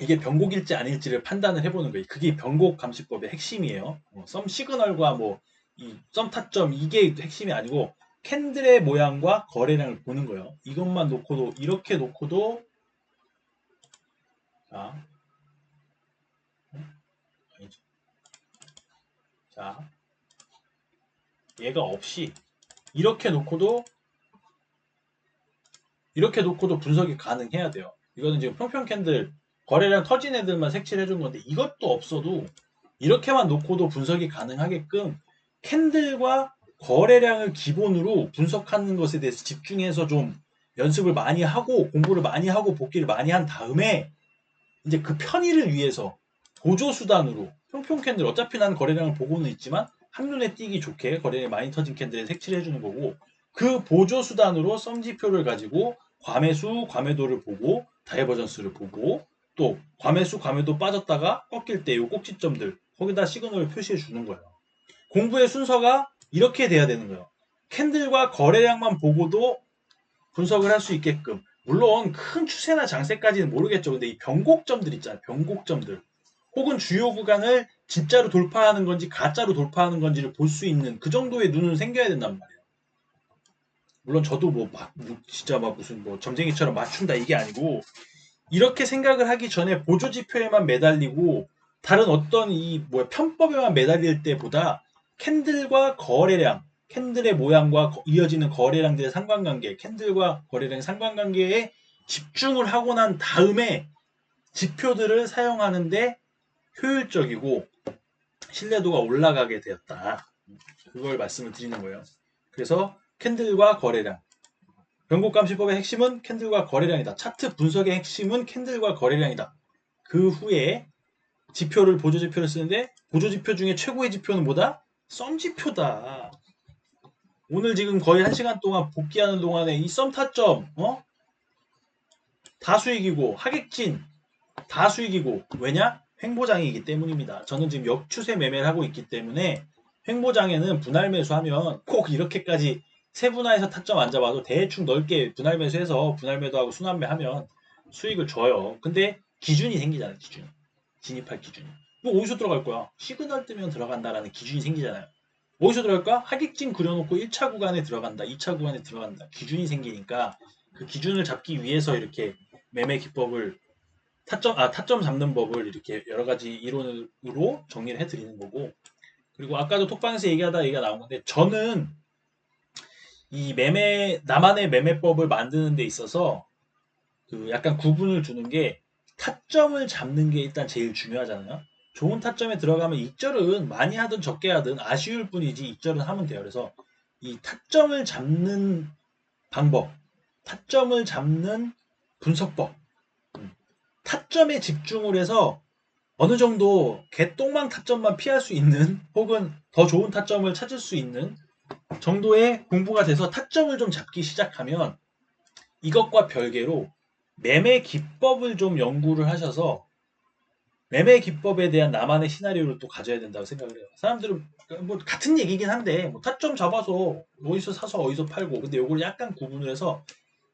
이게 변곡일지 아닐지를 판단을 해보는 거예요. 그게 변곡 감시법의 핵심이에요. 썸 시그널과 뭐 이 썸 타점 이게 핵심이 아니고 캔들의 모양과 거래량을 보는 거예요. 이것만 놓고도 이렇게 놓고도 자, 아니죠. 자, 얘가 없이 이렇게 놓고도 분석이 가능해야 돼요. 이거는 지금 평평 캔들 거래량 터진 애들만 색칠해 준 건데 이것도 없어도 이렇게만 놓고도 분석이 가능하게끔 캔들과 거래량을 기본으로 분석하는 것에 대해서 집중해서 좀 연습을 많이 하고 공부를 많이 하고 복기를 많이 한 다음에 이제 그 편의를 위해서 보조수단으로 평평 캔들 어차피 난 거래량을 보고는 있지만 한눈에 띄기 좋게 거래량이 많이 터진 캔들에 색칠해 주는 거고 그 보조수단으로 썸지표를 가지고 과매수, 과매도를 보고 다이버전스를 보고 또 과매수, 과매도 빠졌다가 꺾일 때 이 꼭지점들 거기다 시그널을 표시해 주는 거예요. 공부의 순서가 이렇게 돼야 되는 거예요. 캔들과 거래량만 보고도 분석을 할 수 있게끔 물론 큰 추세나 장세까지는 모르겠죠. 근데 이 변곡점들 있잖아요. 변곡점들 혹은 주요 구간을 진짜로 돌파하는 건지 가짜로 돌파하는 건지를 볼 수 있는 그 정도의 눈은 생겨야 된단 말이에요. 물론 저도 진짜 무슨 점쟁이처럼 맞춘다 이게 아니고 이렇게 생각을 하기 전에 보조 지표에만 매달리고 다른 어떤 편법에만 매달릴 때보다 캔들과 거래량, 캔들의 모양과 이어지는 거래량들의 상관관계, 캔들과 거래량의 상관관계에 집중을 하고 난 다음에 지표들을 사용하는데 효율적이고 신뢰도가 올라가게 되었다. 그걸 말씀을 드리는 거예요. 그래서 캔들과 거래량. 변곡감시법의 핵심은 캔들과 거래량이다. 차트 분석의 핵심은 캔들과 거래량이다. 그 후에 보조지표를 쓰는데 보조지표 중에 최고의 지표는 뭐다? 썸지표다. 오늘 지금 거의 1시간 동안 복귀하는 동안에 이 썸 타점 다 수익이고 하객진 다 수익이고 왜냐? 횡보장이기 때문입니다. 저는 지금 역추세 매매를 하고 있기 때문에 횡보장에는 분할 매수하면 꼭 이렇게까지 세분화해서 타점 안 잡아도 대충 넓게 분할 매수해서 분할 매도하고 순환매 하면 수익을 줘요. 근데 기준이 생기잖아요. 기준. 진입할 기준이. 뭐 어디서 들어갈 거야? 시그널 뜨면 들어간다라는 기준이 생기잖아요. 어디서 들어갈까? 하객진 그려놓고 1차 구간에 들어간다. 2차 구간에 들어간다. 기준이 생기니까 그 기준을 잡기 위해서 이렇게 매매 기법을 타점 잡는 법을 이렇게 여러 가지 이론으로 정리를 해드리는 거고. 그리고 아까도 톡방에서 얘기가 나온 건데, 저는 이 나만의 매매법을 만드는 데 있어서 그 약간 구분을 두는 게 타점을 잡는 게 일단 제일 중요하잖아요. 좋은 타점에 들어가면 입절은 많이 하든 적게 하든 아쉬울 뿐이지 입절은 하면 돼요. 그래서 이 타점을 잡는 방법, 타점을 잡는 분석법, 타점에 집중을 해서 어느 정도 개똥망 타점만 피할 수 있는 혹은 더 좋은 타점을 찾을 수 있는 정도의 공부가 돼서 타점을 좀 잡기 시작하면 이것과 별개로 매매 기법을 좀 연구를 하셔서 매매 기법에 대한 나만의 시나리오를 또 가져야 된다고 생각을 해요. 사람들은 뭐 같은 얘기긴 한데 뭐 타점 잡아서 어디서 사서 어디서 팔고 근데 요걸 약간 구분을 해서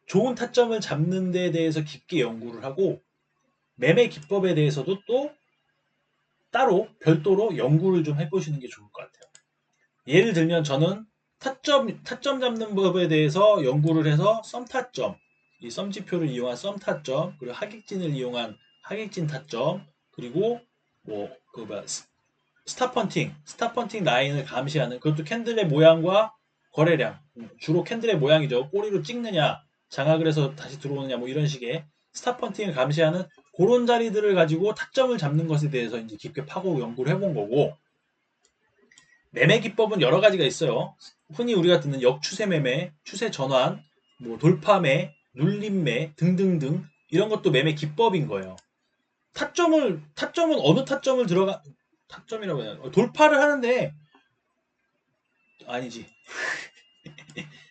좋은 타점을 잡는 데 대해서 깊게 연구를 하고 매매 기법에 대해서도 또 따로 별도로 연구를 좀 해보시는 게 좋을 것 같아요. 예를 들면 저는 타점 잡는 법에 대해서 연구를 해서 썸 타점, 이 썸 지표를 이용한 썸 타점, 그리고 하객진을 이용한 하객진 타점, 그리고 뭐그 스탑펀팅 라인을 감시하는 그것도 캔들의 모양과 거래량, 주로 캔들의 모양이죠. 꼬리로 찍느냐, 장악을 해서 다시 들어오느냐, 뭐 이런 식의 스탑펀팅을 감시하는 그런 자리들을 가지고 타점을 잡는 것에 대해서 이제 깊게 파고 연구를 해본 거고, 매매 기법은 여러 가지가 있어요. 흔히 우리가 듣는 역추세 매매, 추세 전환, 뭐 돌파매, 눌림매 등등등 이런 것도 매매 기법인 거예요. 타점은 어느 타점을 타점이라고 해야 되나? 돌파를 하는데 아니지.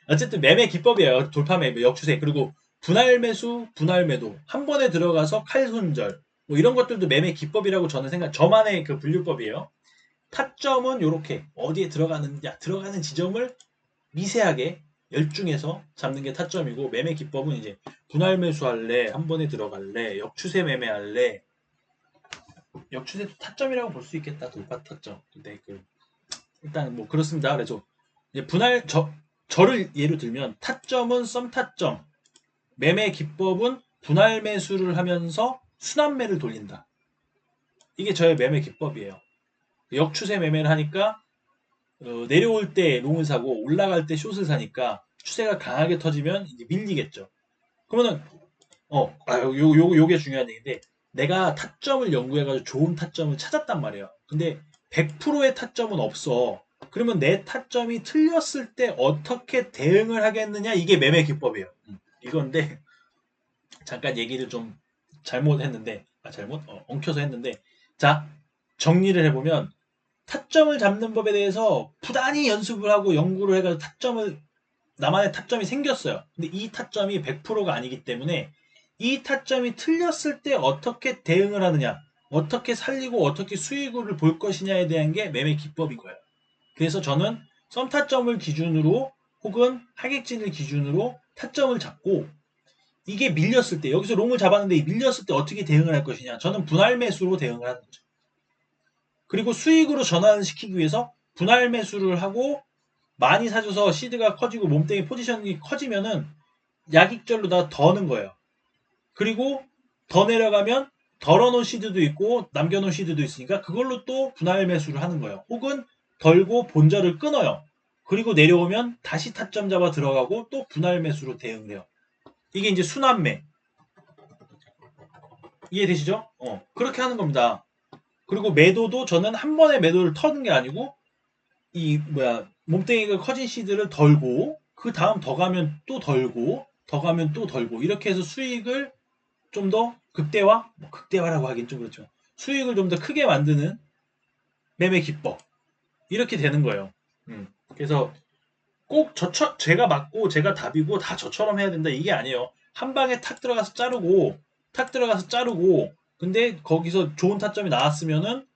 어쨌든 매매 기법이에요. 돌파 매매, 역추세 그리고 분할 매수, 분할 매도 한 번에 들어가서 칼손절 뭐 이런 것들도 매매 기법이라고 저는 저만의 그 분류법이에요. 타점은 이렇게 어디에 들어가는 지점을 미세하게 열중해서 잡는 게 타점이고 매매 기법은 이제 분할 매수할래, 한 번에 들어갈래, 역추세 매매할래. 역추세도 타점이라고 볼 수 있겠다. 돌파 타점. 근데 일단 뭐 그렇습니다. 그래서 이제 저를 예로 들면 타점은 썸 타점, 매매 기법은 분할 매수를 하면서 순환매를 돌린다. 이게 저의 매매 기법이에요. 역추세 매매를 하니까 내려올 때 롱을 사고 올라갈 때 숏을 사니까 추세가 강하게 터지면 이제 밀리겠죠. 그러면은 요게 중요한 얘기인데 내가 타점을 연구해가지고 좋은 타점을 찾았단 말이에요. 근데 100%의 타점은 없어. 그러면 내 타점이 틀렸을 때 어떻게 대응을 하겠느냐 이게 매매 기법이에요. 이건데 잠깐 얘기를 좀 잘못했는데 엉켜서 했는데 자 정리를 해보면 타점을 잡는 법에 대해서 부단히 연습을 하고 연구를 해가지고 나만의 타점이 생겼어요. 근데 이 타점이 100%가 아니기 때문에 이 타점이 틀렸을 때 어떻게 대응을 하느냐, 어떻게 살리고 어떻게 수익을 볼 것이냐에 대한 게 매매 기법인 거예요. 그래서 저는 썸 타점을 기준으로 혹은 하객진을 기준으로 타점을 잡고 이게 밀렸을 때 여기서 롱을 잡았는데 밀렸을 때 어떻게 대응을 할 것이냐 저는 분할 매수로 대응을 하는 거죠. 그리고 수익으로 전환시키기 위해서 분할 매수를 하고 많이 사줘서 시드가 커지고 몸뚱이 포지션이 커지면은 약익절로 다 더는 거예요. 그리고 더 내려가면 덜어놓은 시드도 있고 남겨놓은 시드도 있으니까 그걸로 또 분할 매수를 하는 거예요. 혹은 덜고 본절을 끊어요. 그리고 내려오면 다시 타점 잡아 들어가고 또 분할 매수로 대응을 해요. 이게 이제 순환매. 이해되시죠? 그렇게 하는 겁니다. 그리고 매도도 저는 한 번에 매도를 터는 게 아니고 몸뚱이가 커진 시드를 덜고 그 다음 더 가면 또 덜고 더 가면 또 덜고 이렇게 해서 수익을 좀 더 극대화라고 하긴 좀 그렇죠. 수익을 좀 더 크게 만드는 매매 기법 이렇게 되는 거예요. 그래서 꼭 제가 맞고 제가 답이고 다 저처럼 해야 된다 이게 아니에요. 한 방에 탁 들어가서 자르고 근데 거기서 좋은 타점이 나왔으면은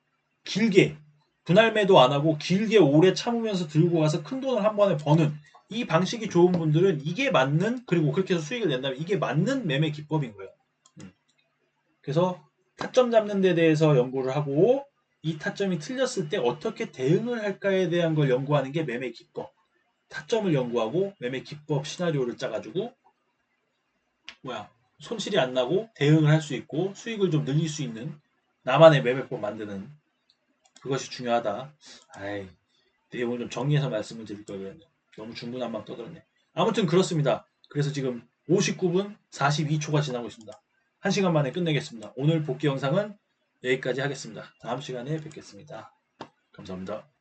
길게 분할 매도 안 하고 길게 오래 참으면서 들고 가서 큰 돈을 한 번에 버는 이 방식이 좋은 분들은 이게 맞는 그리고 그렇게 해서 수익을 낸다면 이게 맞는 매매 기법인 거예요. 그래서 타점 잡는 데 대해서 연구를 하고 이 타점이 틀렸을 때 어떻게 대응을 할까에 대한 걸 연구하는 게 매매 기법. 타점을 연구하고 매매 기법 시나리오를 짜가지고 손실이 안 나고 대응을 할 수 있고 수익을 좀 늘릴 수 있는 나만의 매매법 만드는 그것이 중요하다. 내용을 좀 정리해서 말씀을 드릴 걸 그랬네. 너무 중구난방 떠들었네. 아무튼 그렇습니다. 그래서 지금 59분 42초가 지나고 있습니다. 1시간 만에 끝내겠습니다. 오늘 복귀 영상은 여기까지 하겠습니다. 다음 시간에 뵙겠습니다. 감사합니다.